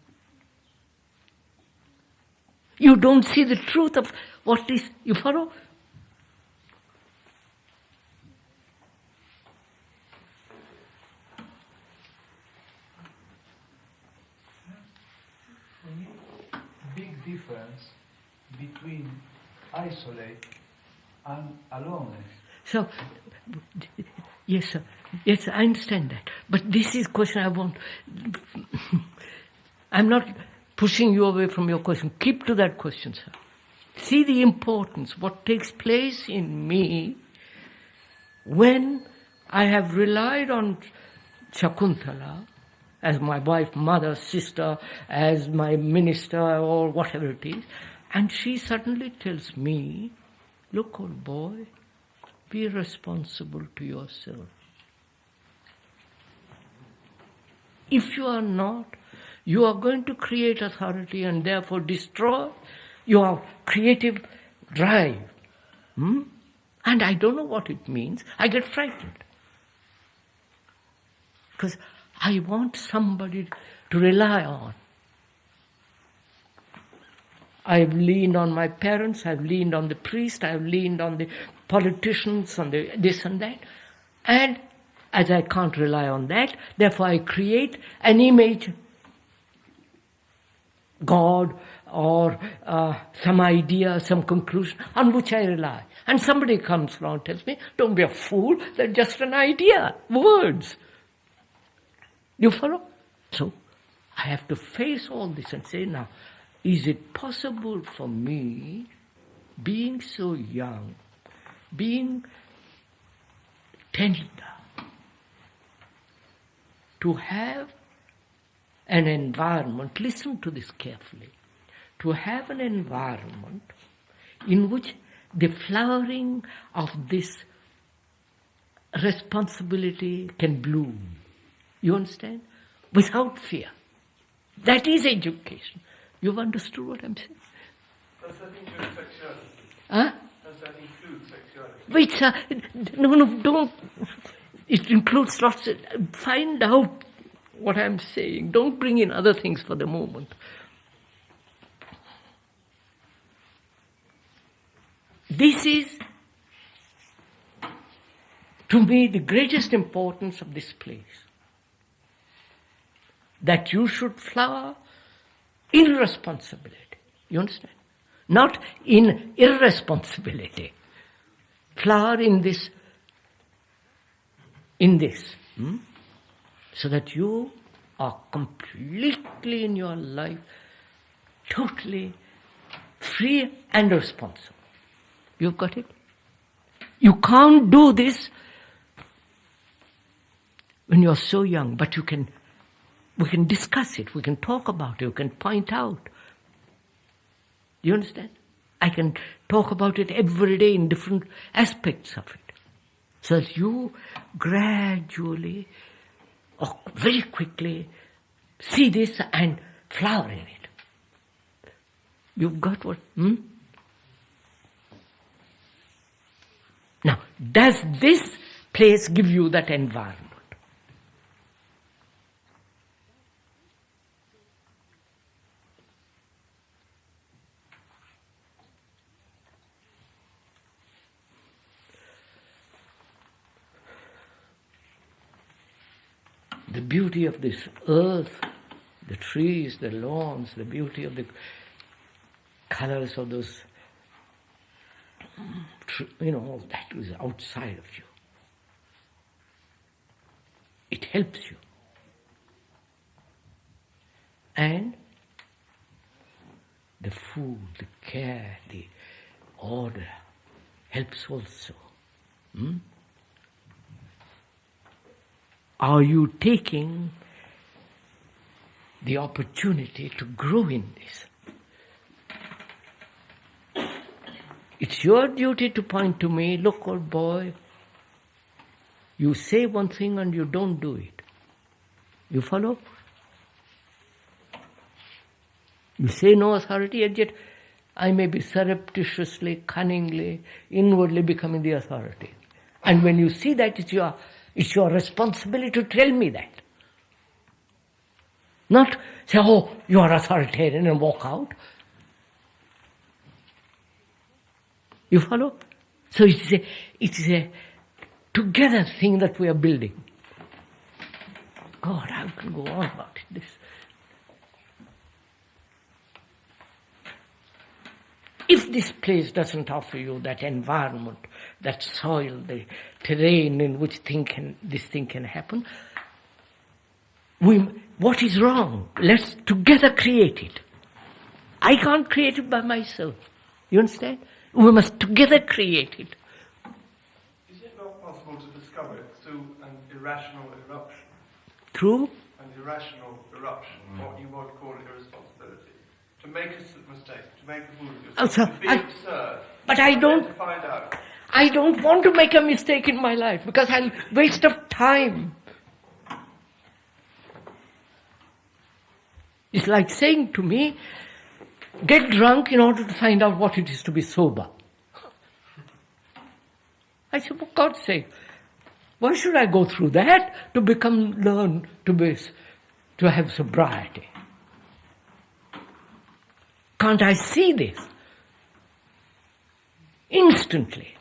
S2: You don't see the truth of what is, you follow?
S12: For me, big difference between isolate and aloneness.
S2: So, yes, sir. Yes, I understand that. But this is a question I want. I'm not pushing you away from your question. Keep to that question, sir. See the importance, what takes place in me when I have relied on Shakuntala as my wife, mother, sister, as my minister, or whatever it is, and she suddenly tells me, look, old boy, be responsible to yourself. If you are not, you are going to create authority and therefore destroy your creative drive. And I don't know what it means. I get frightened. Because I want somebody to rely on. I've leaned on my parents, I've leaned on the priest, I've leaned on the politicians, on the this and that. And as I can't rely on that, therefore I create an image, God, or some idea, some conclusion on which I rely. And somebody comes along and tells me, don't be a fool, they're just an idea, words. You follow? So I have to face all this and say, now, is it possible for me, being so young, being tender, to have an environment, listen to this carefully, to have an environment in which the flowering of this responsibility can bloom. You understand? Without fear. That is education. You've understood what I'm saying?
S7: Does that include sexuality?
S2: Huh?
S7: Does that include sexuality?
S2: Wait, no, don't. It includes lots of, find out what I'm saying. Don't bring in other things for the moment. This is, to me, the greatest importance of this place. That you should flower in responsibility. You understand? Not in irresponsibility. Flower in this. so that you are completely in your life totally free and responsible. You've got it? You can't do this when you're so young, but we can discuss it, we can talk about it, we can point out. Do you understand? I can talk about it every day in different aspects of it, so that you gradually or very quickly see this and flower in it. You've got what? Now, does this place give you that environment? The beauty of this earth, the trees, the lawns, the beauty of the colors of those, all that is outside of you. It helps you. And the food, the care, the order helps also. Are you taking the opportunity to grow in this? It's your duty to point to me, look, old boy, you say one thing and you don't do it. You follow? You say no authority, and yet I may be surreptitiously, cunningly, inwardly becoming the authority. And when you see that, it's your responsibility to tell me that. Not say, oh, you are authoritarian, and walk out. You follow? So it's a together thing that we are building. God, I can go on about this. If this place doesn't offer you that environment, that soil, the terrain in which this thing can happen, what is wrong? Let's together create it. I can't create it by myself. You understand? We must together create it.
S5: Is it not possible to discover it through an irrational eruption?
S2: Through?
S5: An irrational eruption, what you might call irresponsibility. To make a mistake, to make a fool of yourself, to be absurd.
S2: But
S5: to find out.
S2: I don't want to make a mistake in my life because I'll waste of time. It's like saying to me, get drunk in order to find out what it is to be sober. I said, for God's sake, why should I go through that to learn to have sobriety? Can't I see this? Instantly.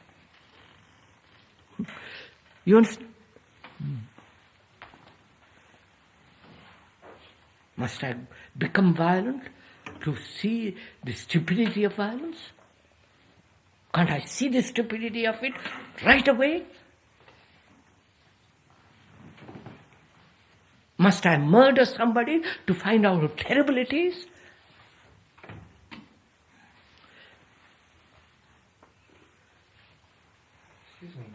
S2: You understand? Must I become violent to see the stupidity of violence? Can't I see the stupidity of it right away? Must I murder somebody to find out how terrible it is?
S3: Excuse me.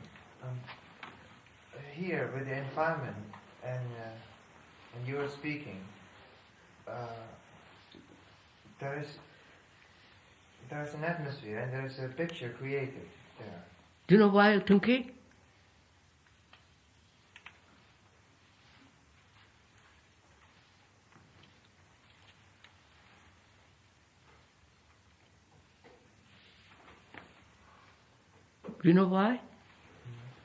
S3: Here with the environment and you were speaking, there is an atmosphere and there is a picture created there.
S2: Do you know why, Tunki? Do you know why?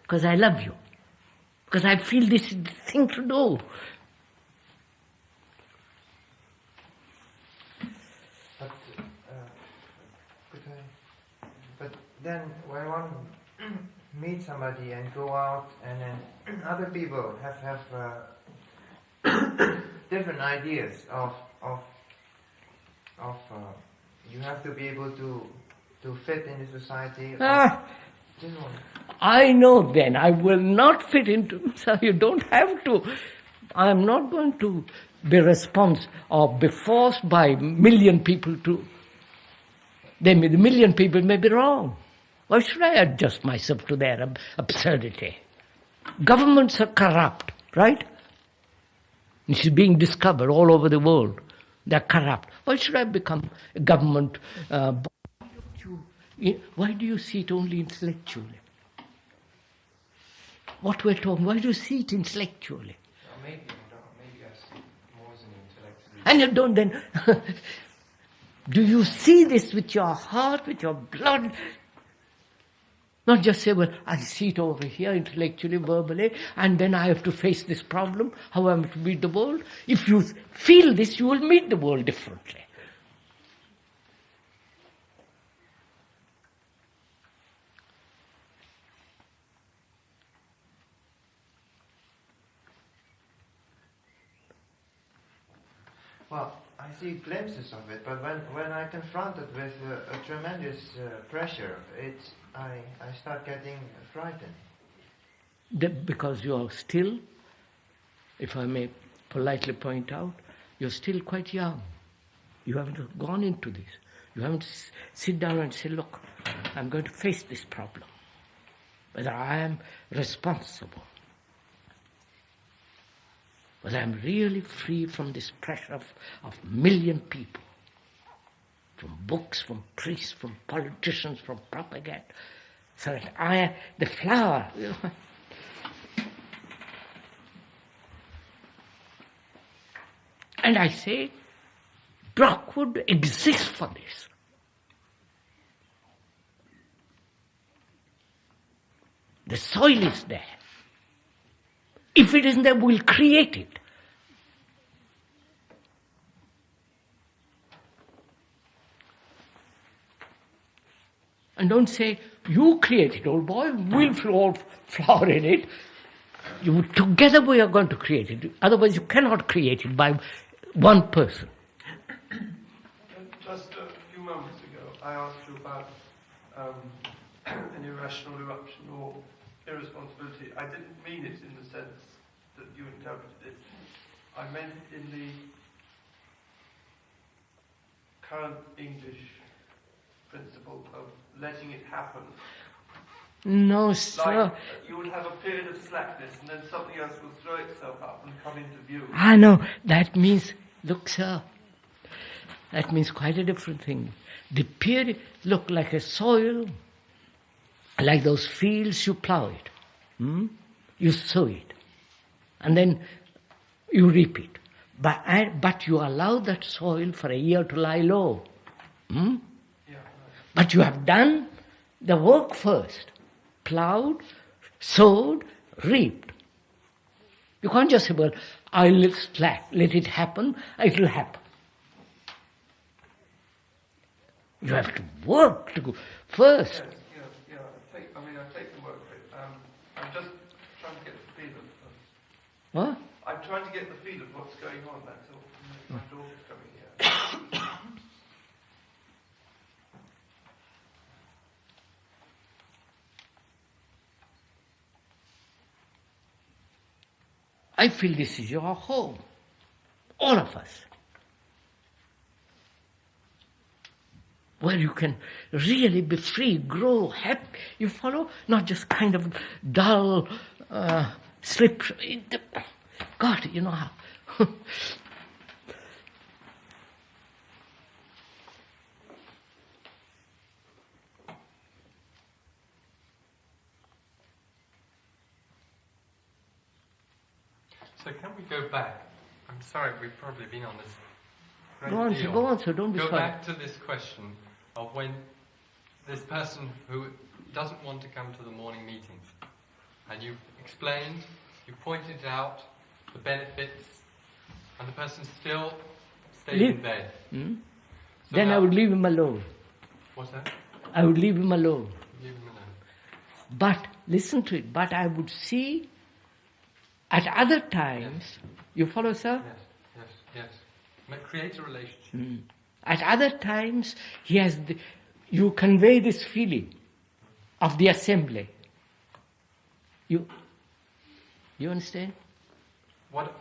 S2: Because I love you. Because I feel this is the thing to do.
S3: But then when one meets somebody and go out and then other people have different ideas of you have to be able to fit in the society. I
S2: know then I will not fit into, so you don't have to I am not going to be responsible or be forced by a million people to. The million people may be wrong. Why should I adjust myself to their absurdity? Governments are corrupt, right? This is being discovered all over the world. They're corrupt. Why should I become a government? Why do you see it only intellectually? What we're talking, why do you see it intellectually?
S13: Maybe I see it more as an intellectual.
S2: And you don't then... Do you see this with your heart, with your blood? Not just say, well, I see it over here intellectually, verbally, and then I have to face this problem, how am I to meet the world? If you feel this, you will meet the world differently.
S3: Well, I see glimpses of it, but when I confront it with a tremendous pressure, I start getting frightened.
S2: Because you are still, if I may politely point out, you're still quite young. You haven't gone into this. You haven't sit down and say, look, I'm going to face this problem, whether I am responsible, whether I'm really free from this pressure of a million people, from books, from priests, from politicians, from propaganda, so that I, the flower, and I say, Brockwood exists for this. The soil is there. If it isn't there, we'll create it. And don't say, you create it, old boy, we'll all flower in it. Together we are going to create it. Otherwise you cannot create it by one person.
S7: Just a few moments ago, I asked you about an irrational eruption or irresponsibility. I didn't mean it in the sense that you interpreted it. I meant it in the current English principle of letting it happen.
S2: No, sir.
S7: Like, you will have a period of slackness and then something else will throw itself up and come into view.
S2: I know. That means, look, sir, that means quite a different thing. The period, look, like a soil, like those fields, you plow it. You sow it. And then you reap it. But you allow that soil for a year to lie low. But you have done the work first. Plowed, sowed, reaped. You can't just say, well, I'll let it happen, it will happen. You have to work to go first.
S7: Yeah, I take the work of it. I'm just trying to get the feel of
S2: What?
S7: I'm trying to get the feel of what's going on, that's all. My daughter's coming here.
S2: I feel this is your home. All of us. Where you can really be free, grow, happy. You follow? Not just kind of dull, slip. God, you know how.
S16: So can we go back? I'm sorry, we've probably been on this great deal.
S2: Go on, sir, don't be
S16: sorry.
S2: sorry.
S16: Go back to this question of when this person who doesn't want to come to the morning meetings, and you explained, you pointed out the benefits, and the person still stayed in bed. So
S2: then I would leave him alone.
S16: What's that?
S2: I would leave him alone.
S16: Leave him alone.
S2: But, listen to it, but I would see at other times, you follow, sir?
S16: Yes. Create a relationship.
S2: At other times, you convey this feeling of the assembly. You understand?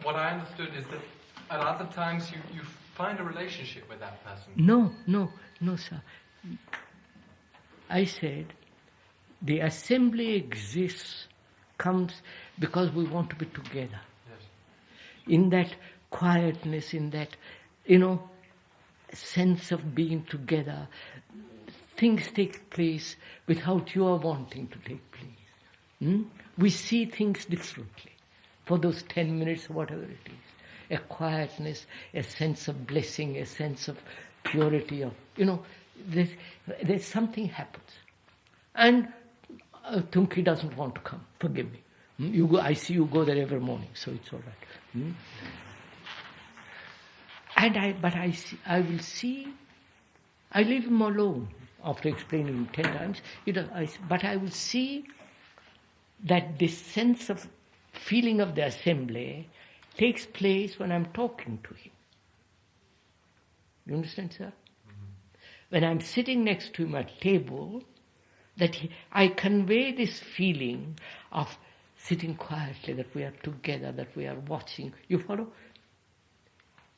S16: what I understood is that at other times you find a relationship with that person.
S2: No, sir. I said the assembly comes because we want to be together.
S16: Yes.
S2: In that quietness, in that, sense of being together, things take place without your wanting to take place. We see things differently for those 10 minutes or whatever it is. A quietness, a sense of blessing, a sense of purity, there's something happens. And Tunki doesn't want to come, forgive me. You go. I see you go there every morning, so it's all right. I will see. I leave him alone after explaining 10 times. But I will see that this sense of feeling of the assembly takes place when I'm talking to him. You understand, sir? When I'm sitting next to him at table, I convey this feeling of sitting quietly, that we are together, that we are watching. You follow?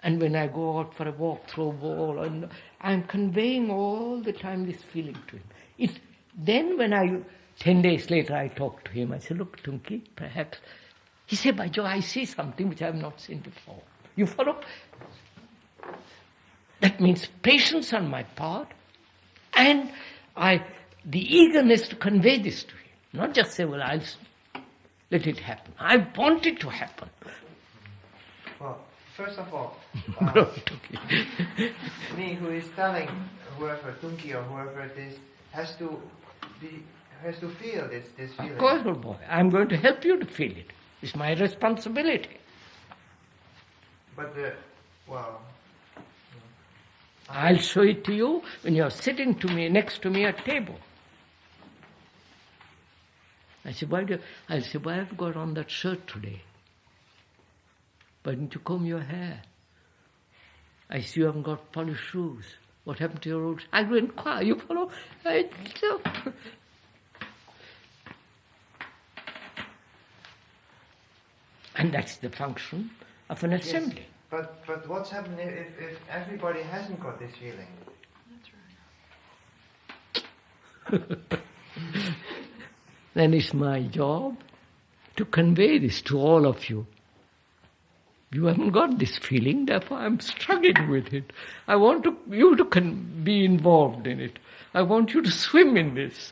S2: And when I go out for a walk through a wall, and I'm conveying all the time this feeling to him. Then when 10 days later I talk to him, I say, look, Tunki, perhaps. He said, by Joe, I see something which I have not seen before. You follow? That means patience on my part, and the eagerness to convey this to him. Not just say, well, I'll let it happen. I want it to happen.
S3: Well, first of all, me who is telling whoever, Tunki or whoever it is, has to feel this feeling.
S2: Of course, old boy. I'm going to help you to feel it. It's my responsibility.
S3: But
S2: I'll show it to you when you're sitting next to me at table. I say, why have you got on that shirt today? Why didn't you comb your hair? I see you haven't got polished shoes. What happened to your old... I go inquire, you follow? And that's the function of an assembly.
S3: Yes, but what's happening if everybody hasn't got this feeling?
S2: That's right. Then it's my job to convey this to all of you. You haven't got this feeling, therefore I'm struggling with it. I want you to be involved in it. I want you to swim in this.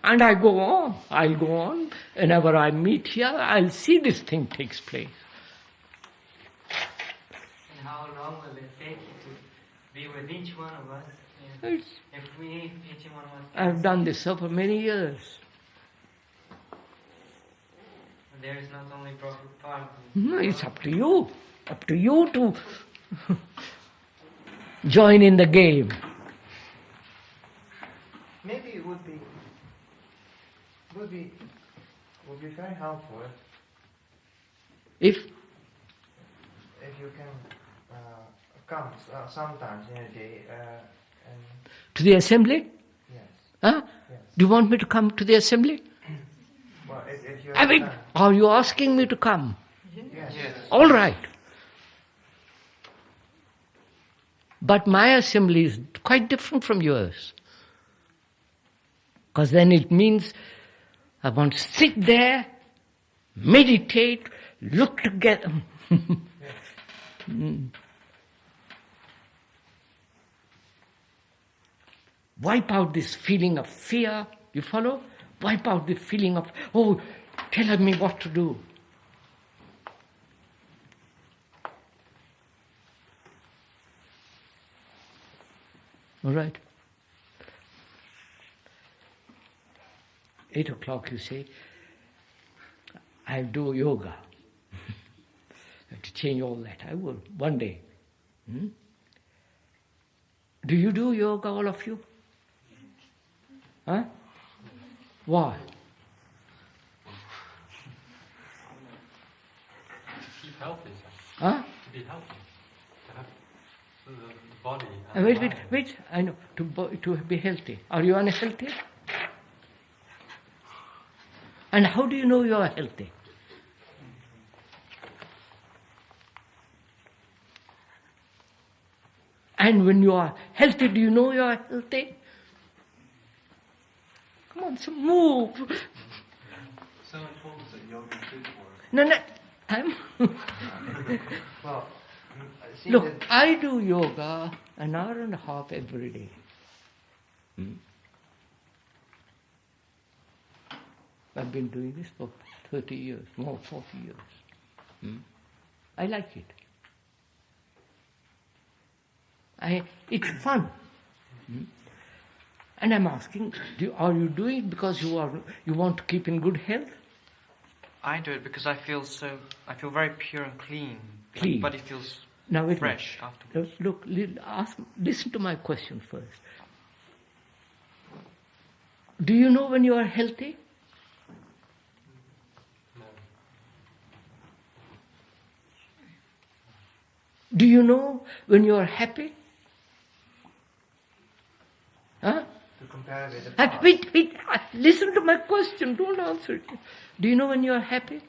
S2: And I'll go on. Whenever I meet here, I'll see this thing takes place.
S11: And how long will it take you to be with each one of us? If each one of us...
S2: I've done this for many years.
S11: There is not only Brockwood Park.
S2: No, it's up to you. Up to you to join in the game.
S3: Maybe it would be very helpful
S2: if
S3: you can come sometimes in a day
S2: to the assembly?
S3: Yes.
S2: Huh?
S3: Yes.
S2: Do you want me to come to the assembly?
S3: Well, if you
S2: are you asking me to come?
S3: Yes.
S2: All right. But my assembly is quite different from yours. Because then it means I want to sit there, meditate, look together. Wipe out this feeling of fear, you follow? Wipe out the feeling of, tell me what to do. All right. 8 o'clock, you say, I'll do yoga. I have to change all that. I will, one day. Do you do yoga, all of you? Huh? Why?
S16: To keep healthy, sir.
S2: Huh?
S16: To be healthy. To have the body. And
S2: Wait. I know. To be healthy. Are you unhealthy? And how do you know you are healthy? And when you are healthy, do you know you are healthy? Come on, so move.
S7: Someone told us that yoga is good for us.
S2: No, I'm...
S3: Well, see
S2: Look,
S3: that
S2: I do yoga an hour and a half every day. I've been doing this for 30 years, more 40 years. I like it. It's fun. And I'm asking, are you doing it because you want to keep in good health?
S8: I do it because I feel very pure and clean.
S2: Clean.
S8: My body feels
S2: Now wait
S8: fresh
S2: a minute.
S8: afterwards.
S2: Look, listen to my question first. Do you know when you are healthy?
S16: No.
S2: Do you know when you are happy? Huh?
S3: to compare with the past.
S2: Wait, listen to my question, don't answer it. Do you know when you are happy?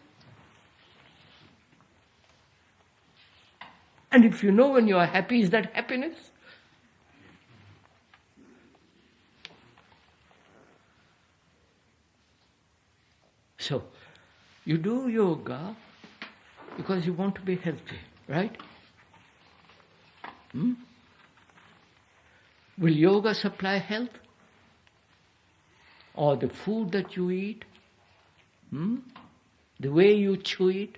S2: And if you know when you are happy, is that happiness? So, you do yoga because you want to be healthy, right? Will yoga supply health? Or the food that you eat? The way you chew it?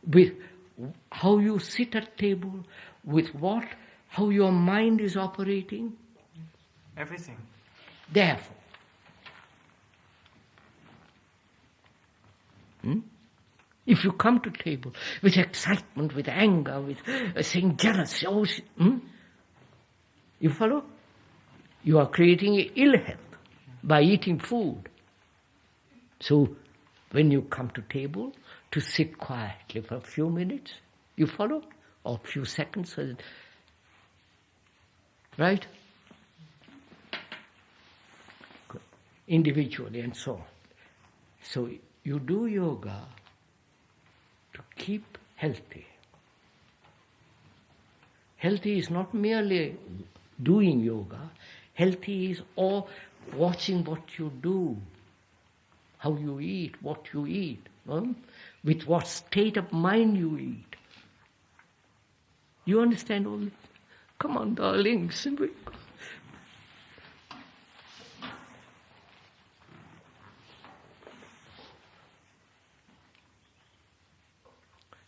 S2: With how you sit at table? With what? How your mind is operating?
S8: Everything.
S2: Therefore, if you come to table with excitement, with anger, with saying jealous, you follow? You are creating ill health by eating food. So, when you come to table, to sit quietly for a few minutes, you follow? Or a few seconds, right? Individually and so on. So, you do yoga to keep healthy. Healthy is not merely doing yoga. Healthy is all watching what you do, how you eat, what you eat, with what state of mind you eat. You understand all this? Come on, darlings.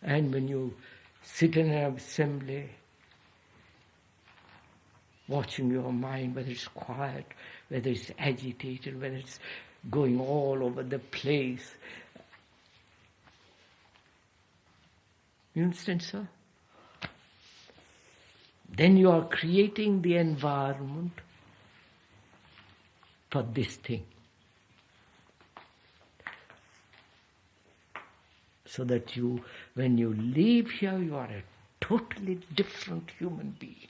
S2: And when you sit in an assembly, watching your mind, whether it's quiet, whether it's agitated, whether it's going all over the place. You understand, sir? Then you are creating the environment for this thing. So that when you leave here, you are a totally different human being.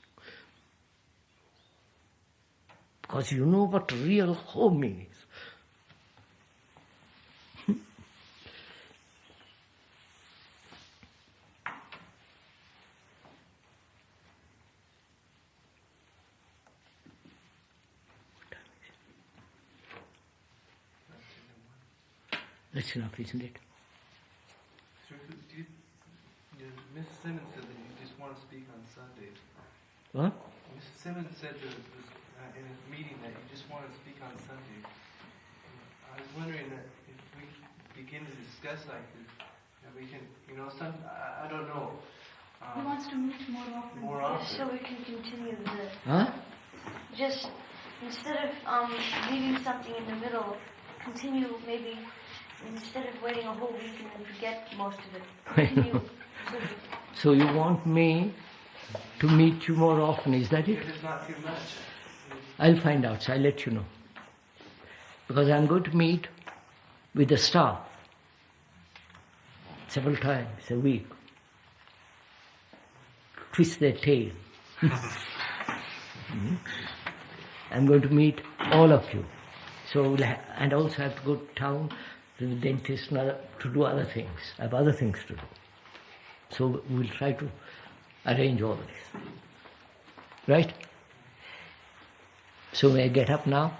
S2: Because you know what real home is. That's enough, isn't it?
S7: Mrs. Simmons said that you just want to speak on Sundays.
S2: What?
S7: Mrs. Simmons said that in a meeting that you just want to speak on Sundays. I was wondering that if we begin to discuss like this, that we can, I don't know.
S9: He wants to meet more often.
S7: More often.
S15: So we can continue
S2: Huh?
S15: Instead of leaving something in the middle, continue maybe instead of waiting a whole week and then forget most of it. Continue.
S2: So you want me to meet you more often, is that it?
S7: If it's not too much.
S2: I'll find out, so I'll let you know. Because I'm going to meet with the staff several times a week. Twist their tail. I'm going to meet all of you. So, and also have to go to town to the dentist and to do other things. I have other things to do. So we'll try to arrange all this. Right? So may I get up now?